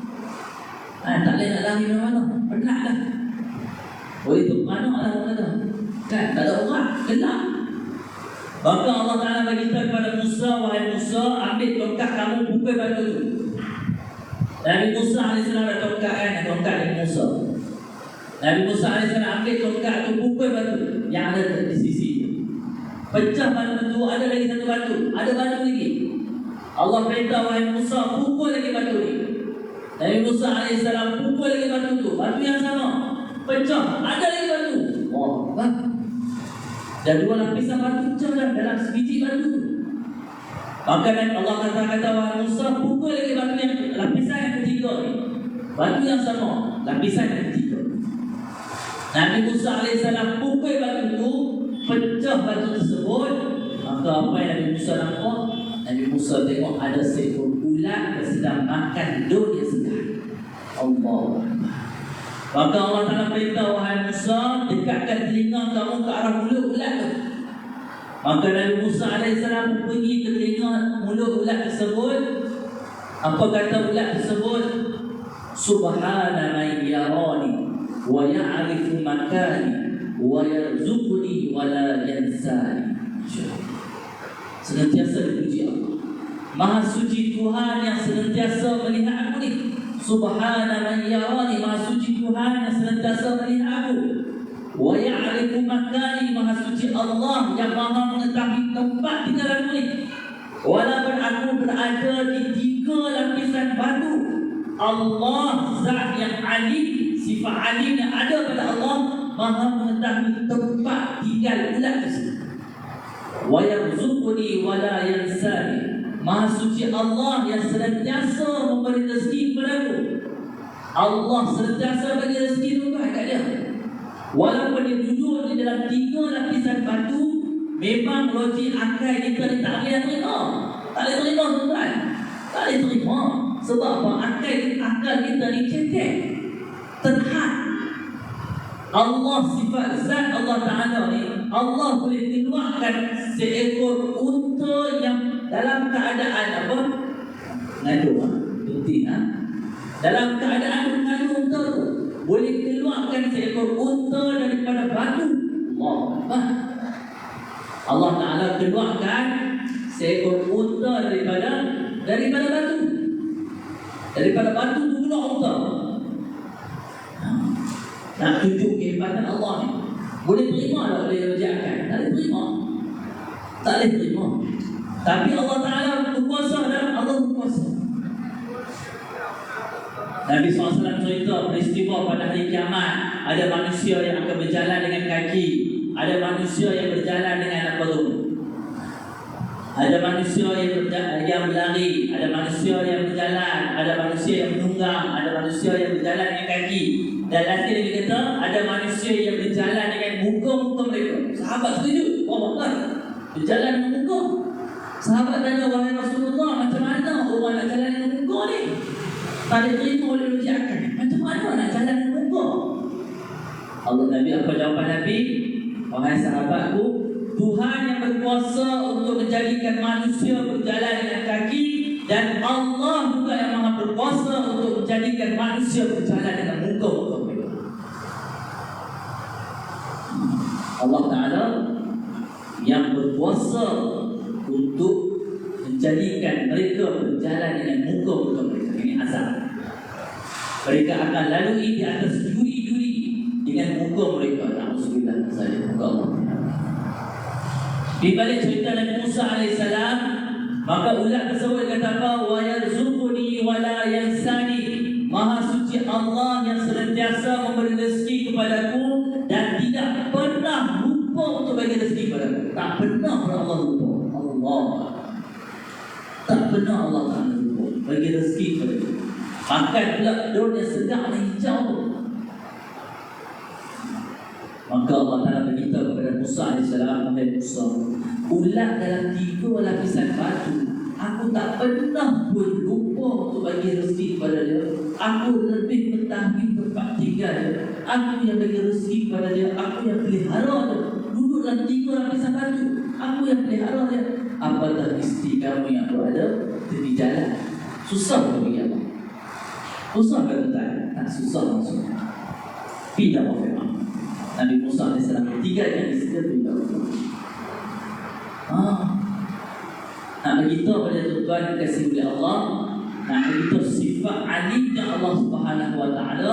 Tak boleh nak lari mana-mana. Penat lah. Boleh tu mana lah mana. Kan tak ada orang, gelap. Maka Allah Ta'ala beritahu kepada Musa, wahai Musa, ambil tongkat kamu, pukul batu tu. Nabi Musa AS ada tongkat kan, tongkat Nabi Musa. Nabi Musa AS ambil tongkat tu, pukul batu yang ada di sisi. Pecah batu tu, ada lagi satu batu, ada batu lagi. Allah perintah, wahai Musa, pukul lagi batu ni. Nabi Musa AS pukul lagi batu tu, batu yang sama. Pecah, ada lagi batu. Oh, dan dua lapisan batu pecah dalam sebiji batu. Maka Allah kata, wahai Musa, pukul lagi batu yang lapisan yang ketiga ni. Batu yang sama, lapisan yang ketiga. Nabi Musa AS pukul batu tu, pecah batu tersebut. Maka apa yang Nabi Musa nampak? Nabi Musa tengok ada seekor ulat yang sedang makan daun yang segar. Allah. Maka Allah Ta'ala perintah, wahai Musa, dekatkan telinga kamu ke arah mulut ulat tu. Maka Nabi Musa AS pergi ke telinga mulut ulat tersebut. Apa kata ulat tersebut? Subhana man yarani wa ya'rifu makani wa yarzuqni wa la yansani. Senantiasa dipuji Allah. Maha suci Tuhan yang senantiasa melihat aku ni. Subhana man yarani, maha suci Tuhan yang senantiasa melihat aku. Wa ya'rifu makani, maha suci Allah yang maha mengetahui tempat tinggal aku ni. Walaupun aku berada di 3 lapisan batu, Allah zat yang alim, sifat alim yang ada pada Allah maha mengetahui tempat tinggal ulat tersebut. Wa yarzuqni wa la yansani, maha suci Allah yang senantiasa memberi rezeki kepadaku. Allah senantiasa bagi rezeki tu kat dia. Walaupun dia duduk di dalam 3 lapisan batu, memang logik akal kita ni tak boleh terima. Tak boleh terima tuan. Tak boleh terima. Sebab apa? Akal kita ni cetek, terhad. Allah, sifat zat Allah Ta'ala ni, Allah boleh keluarkan seekor unta yang dalam keadaan apa? Ngadu, betul ha? Dalam keadaan mengadu unta tu, boleh keluarkan seekor unta daripada batu. Allah Ta'ala keluarkan seekor unta daripada batu. Daripada batu tu keluar unta. Nak tunjuk kehebatan Allah ni. Boleh terima tak boleh rejekkan? Tak boleh terima. Tak boleh terima. Tapi Allah Ta'ala berkuasa dan Allah berkuasa. Nabi SAW cerita peristiwa pada hari kiamat. Ada manusia yang akan berjalan dengan kaki. Ada manusia yang berjalan dengan apa tu? Ada manusia yang berlari. Ada manusia yang berjalan. Ada manusia yang menunggang. Ada manusia yang berjalan dengan kaki. Dan lagi dia kata, ada manusia yang berjalan dengan muka-muka mereka. Sahabat setuju? Oh, Allah berjalan dengan muka. Sahabat tanya, wahai Rasulullah, macam mana orang nak jalan dengan muka ni? Tak ada terima oleh rujakan. Macam mana nak jalan dengan muka? Allah Nabi, apa jawapan Nabi? Wahai sahabatku, Tuhan yang berkuasa untuk menjadikan manusia berjalan dengan kaki, dan Allah juga yang maha berkuasa untuk menjadikan manusia berjalan dengan muka-muka mereka. Allah Ta'ala yang berkuasa untuk menjadikan mereka berjalan dengan muka-muka mereka. Ini asal. Mereka akan lalui di atas duri-duri dengan muka mereka. Alhamdulillah saja muka Allah. Di balik cerita Nabi Musa AS, maka ulat tersebut kata apa? Wa yarzuquni wa la yansani, maha suci memuji Allah yang senantiasa memberi rezeki kepadaku dan tidak pernah lupa untuk bagi rezeki kepadaku. Tak pernah Allah lupa. Allah tak pernah Allah Ta'ala lupa bagi rezeki kepadaku. Makan pula daun yang sedap dan hijau. Maka Allah Ta'ala beritahu kepada Musa AS, wahai Musa, ulat dalam 3 lapisan batu, aku tak pernah pun lupa untuk bagi rezeki kepada dia. Aku lebih mengetahui tempat tinggal dia. Aku yang bagi rezeki kepada dia. Aku yang pelihara dia. Duduk dalam 3 lapisan batu, aku yang pelihara dia. Apatah isteri kamu yang berada tepi jalan. Susah ke bagi Allah? Susah ke tuan? Tak susah langsung. Tidak apa-apa. Nabi Musa AS 3 yang disebut tidak nak beritahu pada tuan dikasih oleh Allah, nak beritahu sifat alimnya Allah Subhanahu Wa Taala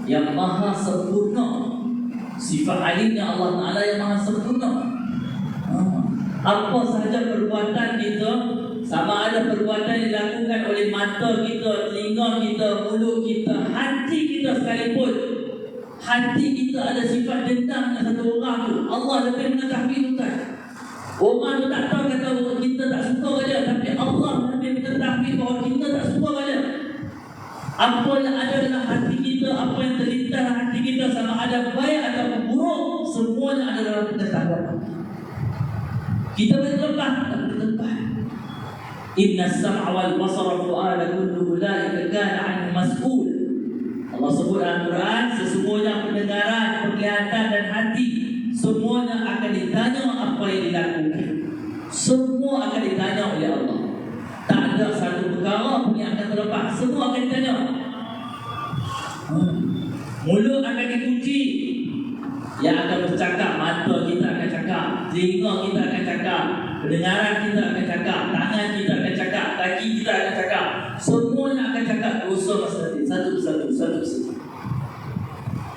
yang maha sempurna. Sifat alimnya Allah Taala yang maha sempurna. Apa sahaja perbuatan kita, sama ada perbuatan yang dilakukan oleh mata kita, telinga kita, mulut kita, hati kita sekalipun, hati kita ada sifat dendam dengan satu orang tu, Allah lebih mengetahui tuan. Orang tu tak tahu kata kita tak suka pada, tapi Allah lebih mengetahui bahawa kita tak suka pada. Apa yang ada dalam hati kita, apa yang terlintas dalam hati kita, sama ada baik atau buruk, semuanya ada dalam pengetahuan. Kita boleh terlepas, tak boleh terlepas. Inna as-sam'a wal basara fu'ada kullu ulaika kana 'anhu mas'ul. Allah sebut dalam Quran, sesungguhnya pendengaran, penglihatan dan hati semuanya akan ditanya apa yang dilakukan. Semua akan ditanya oleh Allah. Tak ada satu perkara pun yang akan terlepas. Semua akan ditanya. Mulut akan dikunci. Yang akan bercakap, mata kita akan cakap, telinga kita akan cakap, pendengaran kita akan cakap, tangan kita akan cakap, kaki kita akan cakap. Semuanya akan cakap dosa masing-masing, satu persatu.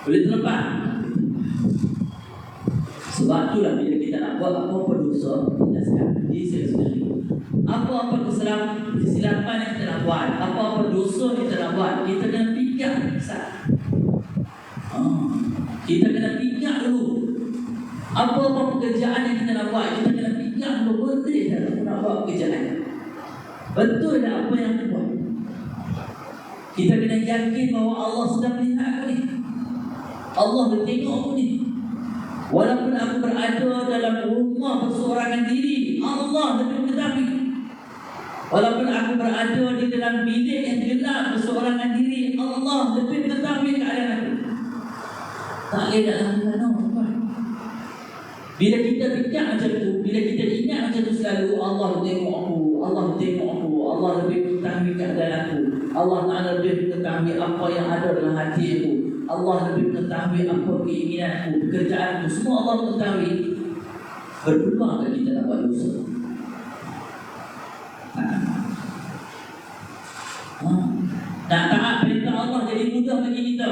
Boleh terlepas? Sebab itulah bila kita nak buat apa-apa dosa, kita siap diri sendiri. Apa-apa kesilapan yang kita nak buat, apa-apa dosa yang kita nak buat, kita kena fikir besar. Kita kena fikir dulu. Apa-apa pekerjaan yang kita nak buat, kita kena fikir dulu, betul tak aku nak buat pekerjaan? Betul tak apa yang aku buat? Kita kena yakin bahawa Allah sedang melihat aku ni. Allah bertengok aku ni. Walaupun aku berada dalam rumah berseorangan diri, Allah lebih mengetahui. Walaupun aku berada di dalam bilik yang gelap berseorangan diri, Allah lebih mengetahui keadaan aku. Tak boleh nak lalu-lalu. Bila kita fikir macam tu, bila kita ingat macam tu selalu, Allah tengok aku, Allah tengok aku, Allah lebih mengetahui keadaan aku, Allah Ta'ala lebih mengetahui apa yang ada dalam hati aku, Allah lebih mengetahui apa keinginan aku, pekerjaan aku, semua Allah mengetahui. Berpeluang tak kita nak buat dosa? Nak taat perintah Allah jadi mudah bagi kita.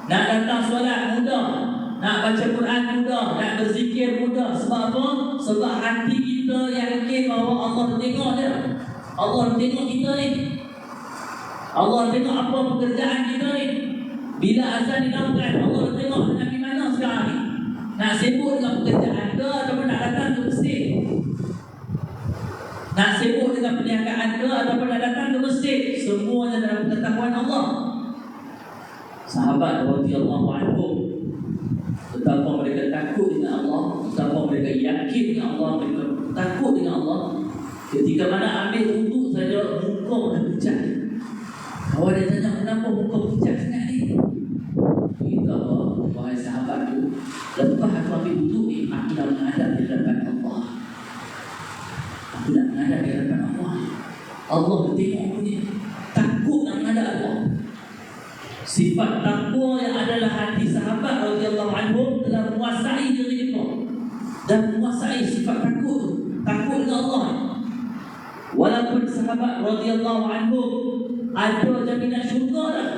Nak datang solat mudah, nak baca Quran mudah, nak berzikir mudah. Sebab apa? Sebab hati kita yakin bahawa Allah tengok dia. Allah tengok kita ni. Allah tengok apa pekerjaan kita ni. Bila azan dilakukan, Allah tengok nak pergi mana sekarang ni. Nak sibuk dengan pekerjaan ke ataupun nak datang ke masjid? Nak sibuk dengan perniagaan ke ataupun nak datang ke masjid? Semuanya dalam pengetahuan Allah. Sahabat radhiyallahu anhum, betapa mereka takut dengan Allah, betapa mereka yakin dengan Allah, mereka takut dengan Allah. Ketika mana ambil wuduk saja, muka dah pucat. Kawan dia tanya, kenapa muka pucat sangat ni? Kita apa? Wahai sahabat tu, lepas aku ambil wuduk ni, aku dah menghadap di hadapan Allah. Aku nak menghadap di hadapan Allah. Allah bertengok aku ni. Takut nak menghadap Allah. Sifat takwa yang adalah hati sahabat radhiyallahu anhum telah menguasai diri mereka dan menguasai sifat takut dengan Allah. Walaupun sahabat radhiyallahu anhum ada jaminan syurga dah.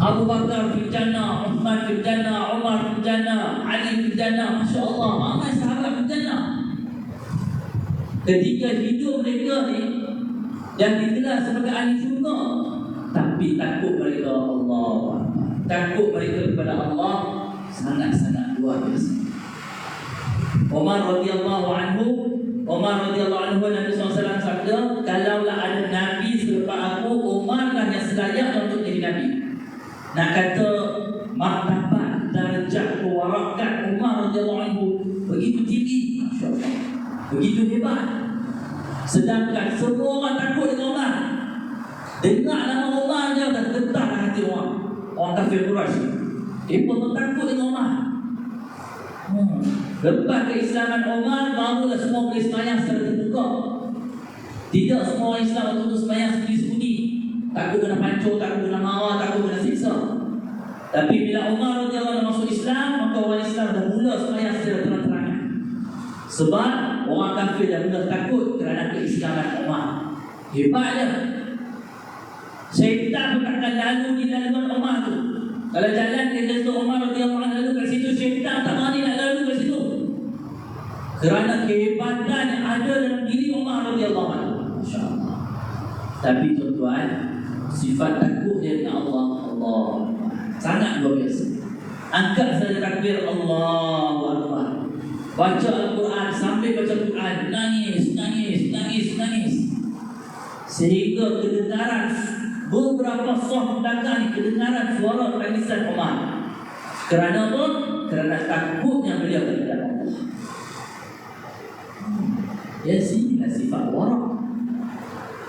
Abu Bakar fil jannah, Uthman fil jannah, Umar fil jannah, Ali fil jannah, masya-Allah, ramai sahabat fil jannah. Ketika hidup mereka ni yang digelar sebagai ahli syurga, tapi tapi takut mereka Allah, takut mereka kepada Allah sangat-sangat luar biasa. Umar radhiyallahu anhu Nabi SAW sabda, kalaulah ada Nabi selepas aku, Umar lah yang selayaknya untuk jadi Nabi. Nak kata martabat, darjat, kewarakat Umar radhiyallahu anhu begitu tinggi, masya-Allah, begitu hebat. Sedangkan semua orang takut dengan Umar. Dengar nama Umar je dah getar hati orang kafir Quraisy. Dia pun takut dengan Umar. Lepas keislaman Umar, barulah semua boleh sembahyang secara terbuka. Tidak semua orang Islam untuk sembahyang sembunyi-sembunyi. Takut kena pancung, takut kena marah, takut kena siksa. Tapi bila Umar radhiyallahu anhu masuk Islam, maka orang Islam dah mula sembahyang secara terang-terangan. Sebab orang kafir dah mula takut kerana keislaman Umar. Hebatnya. Syaitan pun takkan lalu di laluan Umar tu. Kalau jalan ke Jazul Umar radhiyallahu anhu lalu kat situ, syaitan tak berani nak lalu kat situ. Kerana kehebatan yang ada dalam diri Umar radhiyallahu anhu. Masya-Allah. Tapi tuan-tuan, sifat takut dia dengan Allah sangat luar biasa. Angkat saja takbir Allahu Akbar. Baca Al-Quran, sambil baca Al-Quran nangis. Sehingga kedengaran beberapa sah belakang kedengaran suara tangisan Umar. Kerana apa? Kerana takutnya beliau kepada Allah. Ya, sinilah sifat warak.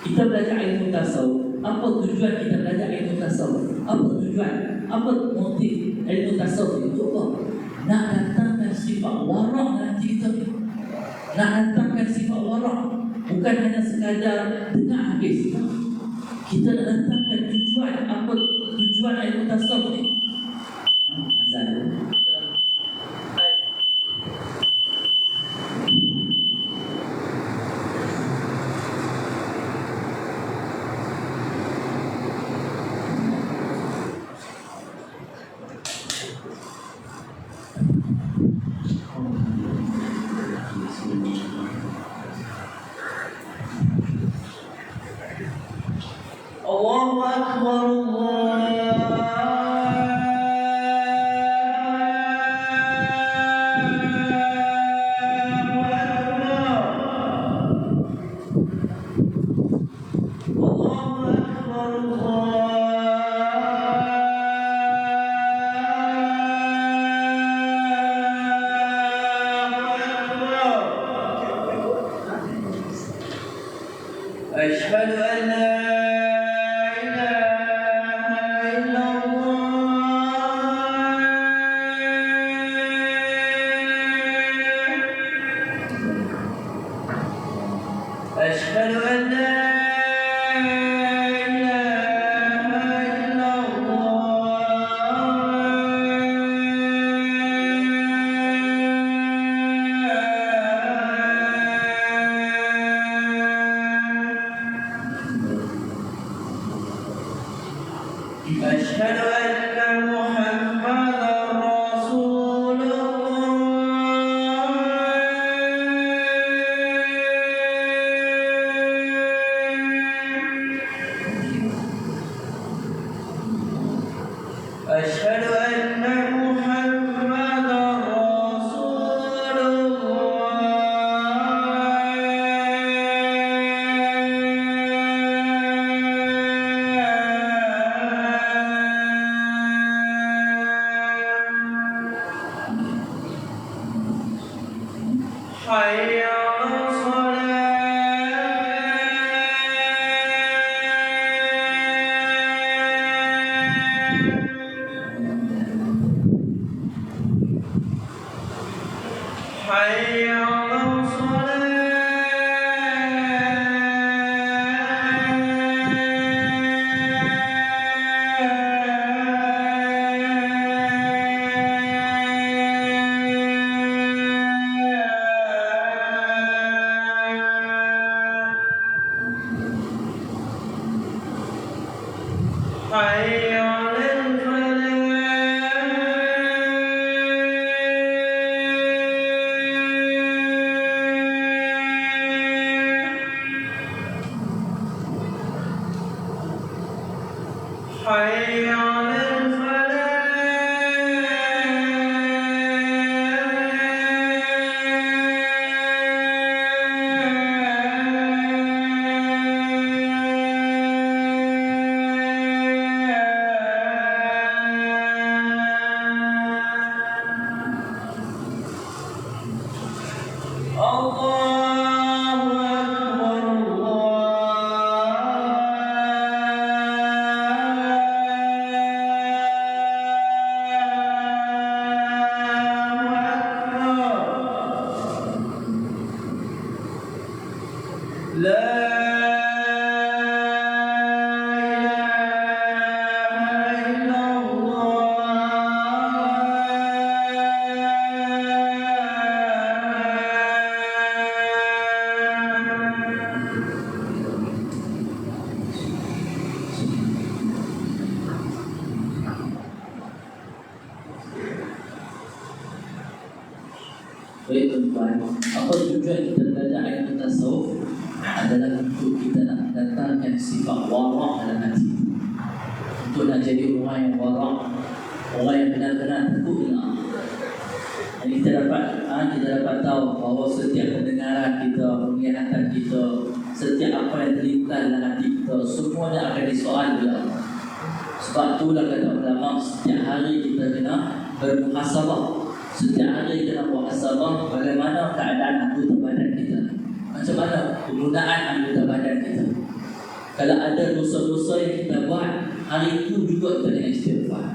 Kita belajar ilmu tasawuf. Apa tujuan kita belajar ilmu tasawuf? Apa tujuan? Apa motif ilmu tasawuf itu? Apa? Nak datangkan sifat warak dalam diri kita. Nak datangkan sifat warak. Bukan hanya sekadar dengar habis. Kita nak datangkan tujuan. Apa tujuan ilmu tasawuf ni? Azan. Allahu Akbar, Asyhadu an la أشهد أن لا إله إلا الله أشهد أن محمدا رسول أشهد أن محمدا رسول حي على حي على حي على الفلاح حي على Baik tuan-tuan, apa tujuan kita belajar ilmu tasawuf adalah untuk kita nak datangkan sifat warak dalam hati, untuk nak jadi orang yang warak, orang yang benar-benar takut dengan Allah. Dan kita dapat tahu bahawa setiap pendengaran kita, penglihatan kita, setiap apa yang terlintas dalam hati kita, semuanya akan disoal oleh Allah. Sebab itulah kata ulama, setiap hari kita kena bermuhasabah. Setiap hari kita nak muhasabah bagaimana keadaan anggota badan kita, macam mana penggunaan anggota badan kita. Kalau ada dosa-dosa yang kita buat, hari itu juga kita dengan istighfar.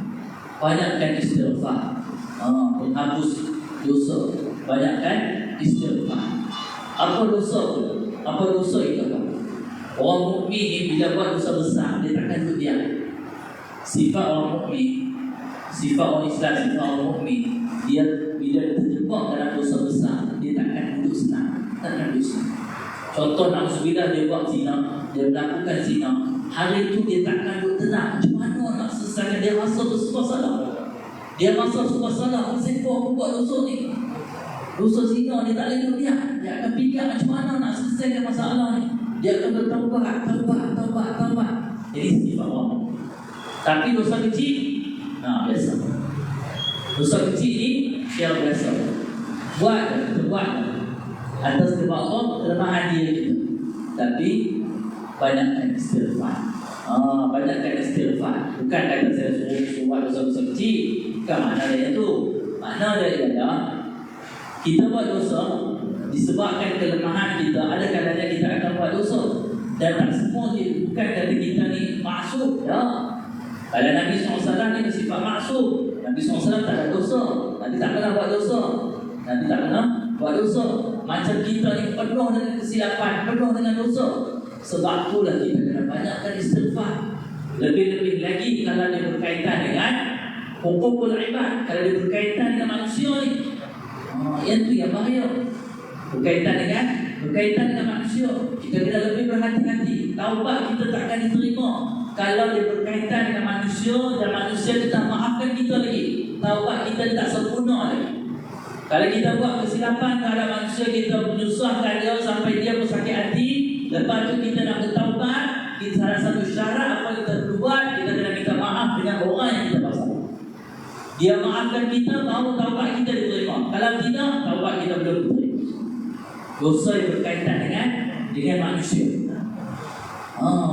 Banyakkan istighfar, menghapus dosa. Banyakkan istighfar. Apa dosa tu? Apa dosa itu? Orang mukmin ni bila buat dosa besar, dia takkan duduk diam. Sifat orang mukmin, sifat orang Islam, sifat orang mukmin, dia bila terjebak dalam dosa besar, dia takkan duduk senang, takkan duduk senang. Contoh na'udzubillah, dia buat zina, dia melakukan zina, hari itu dia takkan duduk tenang. Macam mana nak selesaikan? Dia rasa bersumpah salah. Dia rasa sumpah salah. Kenapa aku buat dosa ni? Dosa zina, dia tak boleh duduk diam. Dia akan fikir macam mana nak selesaikan masalah ni. Dia akan bertaubat, taubat. Jadi sifat orang. Tapi dosa kecil, biasa. Dosa kecil ni yang biasa. Buat atas kebaikan kelemahan diri kita. Tapi banyakkan istighfar. Banyakkan istighfar. Bukan kata saya suruh buat dosa-dosa kecil. Bukan makna dia itu. Makna dia ialah kita buat dosa disebabkan kelemahan kita. Ada kalanya kita akan buat dosa. Dan tak semua dia. Bukan kata kita ni maksud. Kalau Nabi SAW ni bersifat maksud. Nabi SAW tak ada dosa. Nabi tak pernah buat dosa. Macam kita ni penuh dengan kesilapan, penuh dengan dosa. Sebab itulah kita kena banyakkan istighfar. Lebih-lebih lagi kalau dia berkaitan dengan hukukul ibad, kalau dia berkaitan dengan manusia ni, yang tu yang bahaya. Berkaitan dengan manusia, kita kena lebih berhati-hati. Taubat kita takkan diterima kalau dia berkaitan dengan manusia dan manusia dia tak maafkan kita lagi. Taubat kita tak sempurna lagi. Kalau kita buat kesilapan kepada manusia, kita menyusahkan dia sampai dia bersakit hati, lepas tu kita nak bertaubat, kita salah satu syarat apa kita buat, kita kena minta maaf dengan orang yang kita pasal. Dia maafkan kita, baru taubat kita diterima. Kalau tidak, taubat kita belum diterima. Dosa yang berkaitan dengan manusia.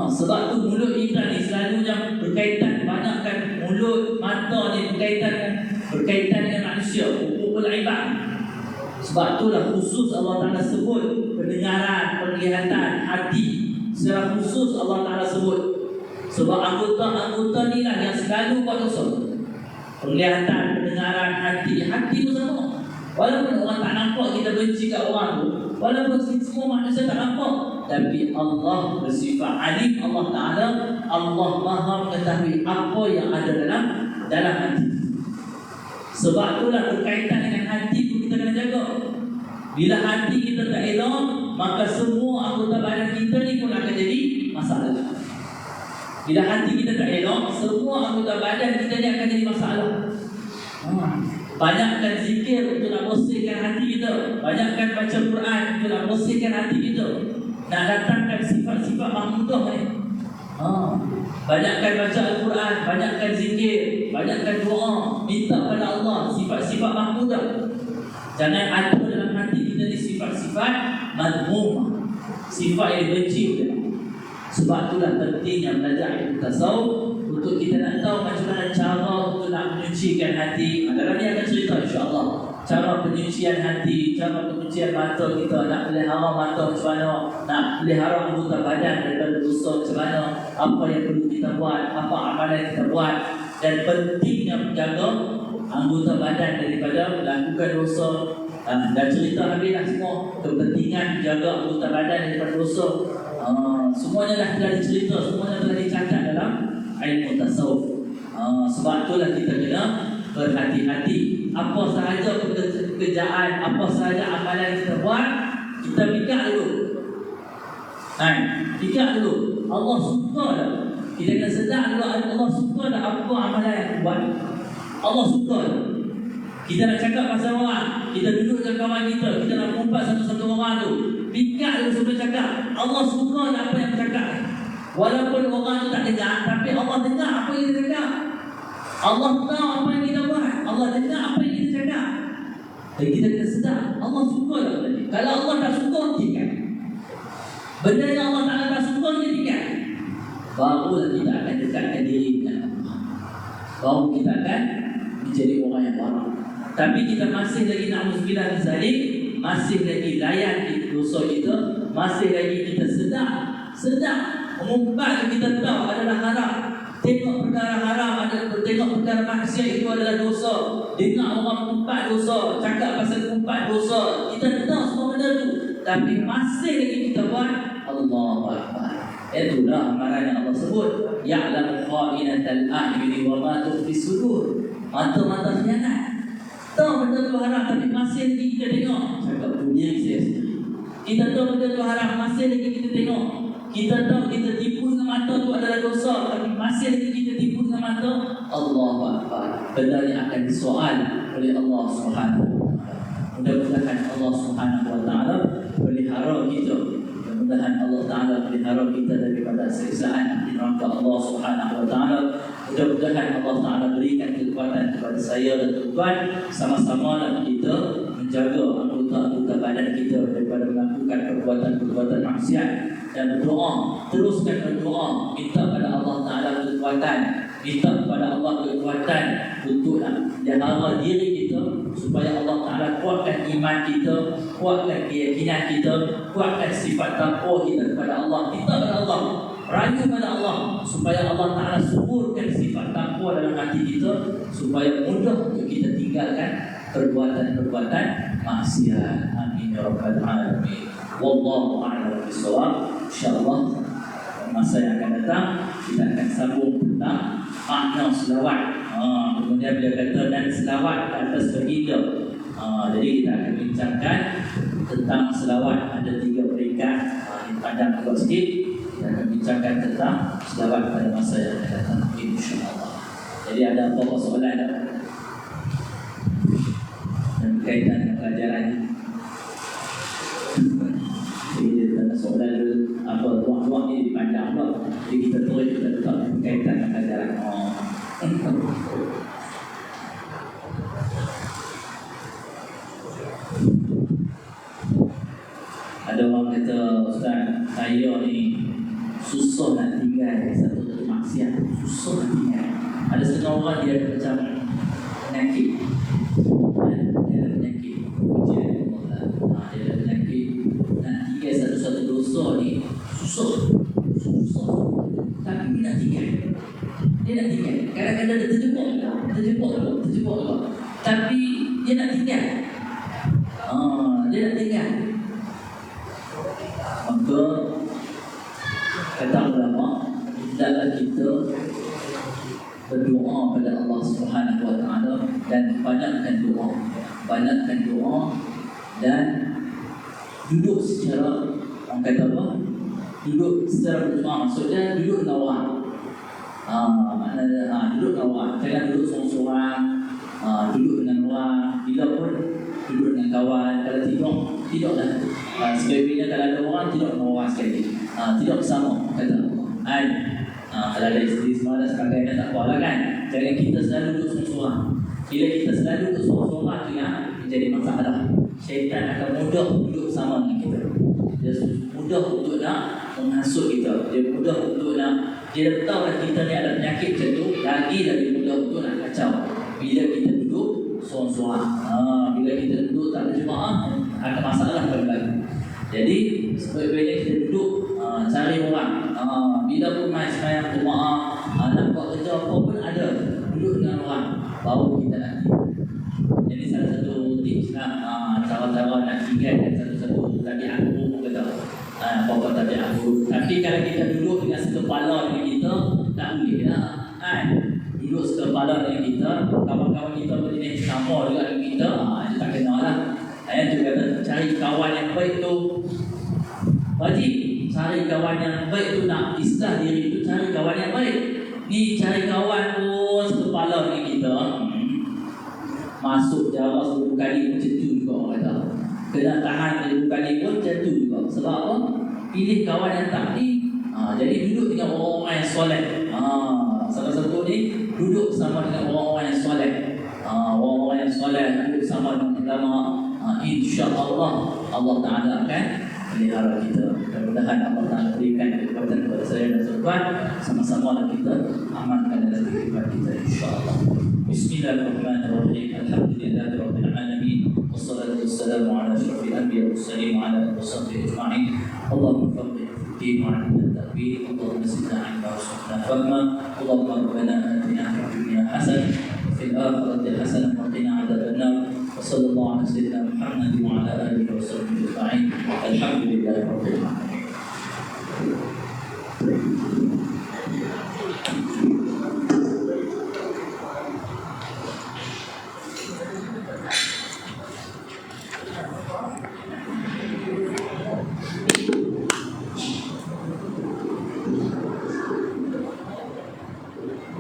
Sebab tu mulut kita ni selalu yang berkaitan, banyakkan mulut, mata ni berkaitan dengan manusia, hukukul ibad. Sebab itulah khusus Allah Ta'ala sebut pendengaran, penglihatan, hati. Secara khusus Allah Ta'ala sebut. Sebab anggota-anggota ni lah yang selalu buat dosa. Penglihatan, pendengaran, hati pun sama. Walaupun orang tak nampak kita benci kat orang tu, walaupun semua manusia tak nampak, tapi Allah bersifat alim. Allah Ta'ala, Allah Maha mengetahui apa yang ada dalam hati. Sebab itulah berkaitan dengan hati pun kita kena jaga. Bila hati kita tak elok, maka semua anggota badan kita ni pun akan jadi masalah. Bila hati kita tak elok, semua anggota badan kita ni akan jadi masalah. Banyakkan zikir untuk nak bersihkan hati kita. Banyakkan baca Quran untuk nak bersihkan hati kita. Nak datangkan sifat-sifat mahmudah ni. Banyakkan baca Al-Quran, banyakkan zikir, banyakkan doa, minta pada Allah sifat-sifat mahmudah. Jangan ada dalam hati kita ni sifat-sifat madhumah, sifat yang dibenci oleh Allah. Sebab itulah pentingnya belajar ilmu tasawuf untuk kita nak tahu macam mana cara untuk nak menyucikan hati. Dalam ni akan cerita insya-Allah cara penyucian hati, cara penyucian mata kita, nak pelihara mata macam mana, nak pelihara anggota badan daripada dosa macam mana, apa yang perlu kita buat, apa amalan yang kita buat, dan pentingnya menjaga anggota badan daripada melakukan dosa. Dan cerita habislah semua kepentingan menjaga anggota badan daripada dosa. Semuanya dah telah dicerita, semuanya telah dicatat dalam ilmu tasawuf. Sebab itulah kita kena berhati-hati. Apa sahaja pekerjaan, apa sahaja amalan kita buat, kita fikir dulu. Fikir dulu. Allah suka tak? Kita kena sedar dulu Allah suka tak apa amalan yang kita buat. Allah suka tak? Kita nak cakap pasal orang, kita duduk dengan kawan kita nak kumpat satu-satu orang tu. Fikir dulu sebelum cakap. Allah suka tak apa yang kita cakap? Walaupun orang tu tak dengar, tapi Allah dengar apa yang kita cakap. Allah tahu apa yang kita buat. Allah dengar apa yang kita cakap. Dan kita kena sedar Allah suka tak benda ni. Kalau Allah tak suka, tinggal. Benda yang Allah Ta'ala tak suka, dia tinggal. Barulah kita akan dekatkan diri dengan Allah. Baru kita akan menjadi orang yang baru. Tapi kita masih lagi na'udzubillah min zalik, masih lagi layan dosa kita, masih lagi kita sedar mengumpat kita tahu adalah haram. Tengok perkara haram, tengok perkara maksiat itu adalah dosa. Dengar orang mengumpat dosa, cakap pasal mengumpat dosa, kita tahu semua benda tu, tapi masih lagi kita buat. Allahu Akbar. Itulah amaran yang Allah sebut, ya'lamu kha'inatal a'yuni wa ma tukhfi sudur. Mata-mata khianat. Tahu benda tu haram, tapi masih lagi kita tengok. Cakap dunia saya sendiri. Kita tahu benda tu haram, masih lagi kita tengok. Kita tahu kita tipu dengan mata tu adalah dosa, tapi masih lagi kita tipu dengan mata. Allahu Akbar. Benda ni akan disoal oleh Allah Subhanahu wa taala. Mudah-mudahan Allah Subhanahu wa taala pelihara kita. Mudah-mudahan Allah Taala pelihara kita daripada siksaan di neraka Allah Subhanahu wa taala. Mudah-mudahan Allah Taala berikan kekuatan kepada saya dan tuan sama-sama dalam kita menjaga anggota-anggota badan kita daripada melakukan perbuatan-perbuatan maksiat, dan berdoa, teruskan berdoa, minta pada Allah Ta'ala kekuatan, minta kepada Allah kekuatan untuk jaga diri kita, supaya Allah Ta'ala kuatkan iman kita, kuatkan keyakinan kita, kuatkan sifat takwa kita kepada Allah. Minta kepada Allah, rayu kepada Allah, supaya Allah Ta'ala suburkan sifat takwa dalam hati kita, supaya mudah untuk kita tinggalkan perbuatan-perbuatan maksiat. Amin ya rabbal alamin. Wallahu a'lam bishawab. InsyaAllah masa yang akan datang kita akan sambung tentang makna selawat. Kemudian dia kata dan selawat atas baginda. Jadi kita akan bincangkan tentang selawat. Ada 3 peringkat. Ini panjang agak sikit. Kita akan bincangkan tentang selawat pada masa yang akan datang, insyaAllah. Jadi ada apa-apa soalan tak? Dan berkaitan dengan pelajaran ini. Jadi dia tanya soalan dulu, apa ruang-ruang ni dipanjang pula. Jadi kita terus kita letak berkaitan dengan pelajaran. Ada orang kata, Ustaz, saya ni susah nak tinggal satu maksiat, susah nak tinggal. Ada setengah orang dia ada macam penyakit. Dia ada penyakit. Dia ada penyakit. Nak tinggal satu-satu dosa ni susah. Tapi dia nak tinggal. Kadang-kadang dia terjebak. Tapi dia nak tinggal. Maka kata ulama, hendaklah kita berdoa pada Allah Subhanahu wa taala dan banyakkan doa dan duduk secara, orang kata apa? Duduk secara berdoa, maksudnya duduk dengan orang. Maknanya duduk dengan orang, jangan duduk seorang-seorang. Duduk dengan orang, bila pun duduk dengan kawan. Kalau tidaklah sebaiknya kalau ada orang, tidak dengan orang sekali. Tidak bersama, kata Allah. Kalau ada isteri semua dan sebagainya tak apalah kan. Jangan kita selalu duduk seorang-seorang. Bila kita selalu duduk seorang-seorang tu yang menjadi masalah. Syaitan akan mudah duduk sama dengan kita. Dia mudah untuk nak menghasut kita. Dia mudah untuk nak, dia tahu lah kita ni ada penyakit macam tu, lagi mudah untuk nak kacau. Bila kita duduk seorang-seorang, bila kita duduk tak ada jemaah, ada masalah lagi. Jadi sebaik-baiknya kita duduk cari orang. Bila pun mai sembahyang jemaah, nak buat kerja apa pun ada, duduk dengan orang baru kita nak. Jadi salah satu tips lah, cara-cara nak tinggal satu-satu tadi aku kata apa-apa tadi aku. Tapi kalau kita duduk dengan sekepala dengan kita, tak boleh lah. Duduk sekepala dengan kita, kawan-kawan kita berjenis sama juga dengan kita, itu tak kenal lah. Saya juga kata cari kawan yang baik tu wajib. Cari kawan yang baik tu, nak islah diri tu, cari kawan yang baik. Ni cari kawan pun sekepala dengan kita, masuk jawab 10 kali pun macam tu juga orang kata. Kena tahan 10 kali pun macam tu juga. Sebab apa? Pilih kawan yang tak ni. Jadi duduk dengan orang-orang yang soleh. Salah satu ni duduk sama dengan orang-orang yang soleh. Orang-orang yang soleh duduk sama dengan ulama. InsyaAllah Allah Ta'ala akan pelihara kita. Mudah-mudahan Allah Ta'ala berikan kekuatan kepada saya dan tuan, sama-sama kita amalkan dalam kehidupan kita insyaAllah. Bismillahirrahmanirrahim. Alhamdulillahirabbil alamin. Wassalatu wassalamu ala asyrafil anbiya'i wal mursalin wa ala alihi washabbihi ajma'in. Allahumma faqih fi ma'rifat at-ta'wil. Allahumma zidna 'ilma warzuqna fahma. Allahumma rabbana atina fid dunya hasanah wa fil akhirati hasanah wa qina 'adzabannar. وصلى الله على سيدنا محمد وعلى اله وصحبه اجمعين. الحمد لله رب العالمين.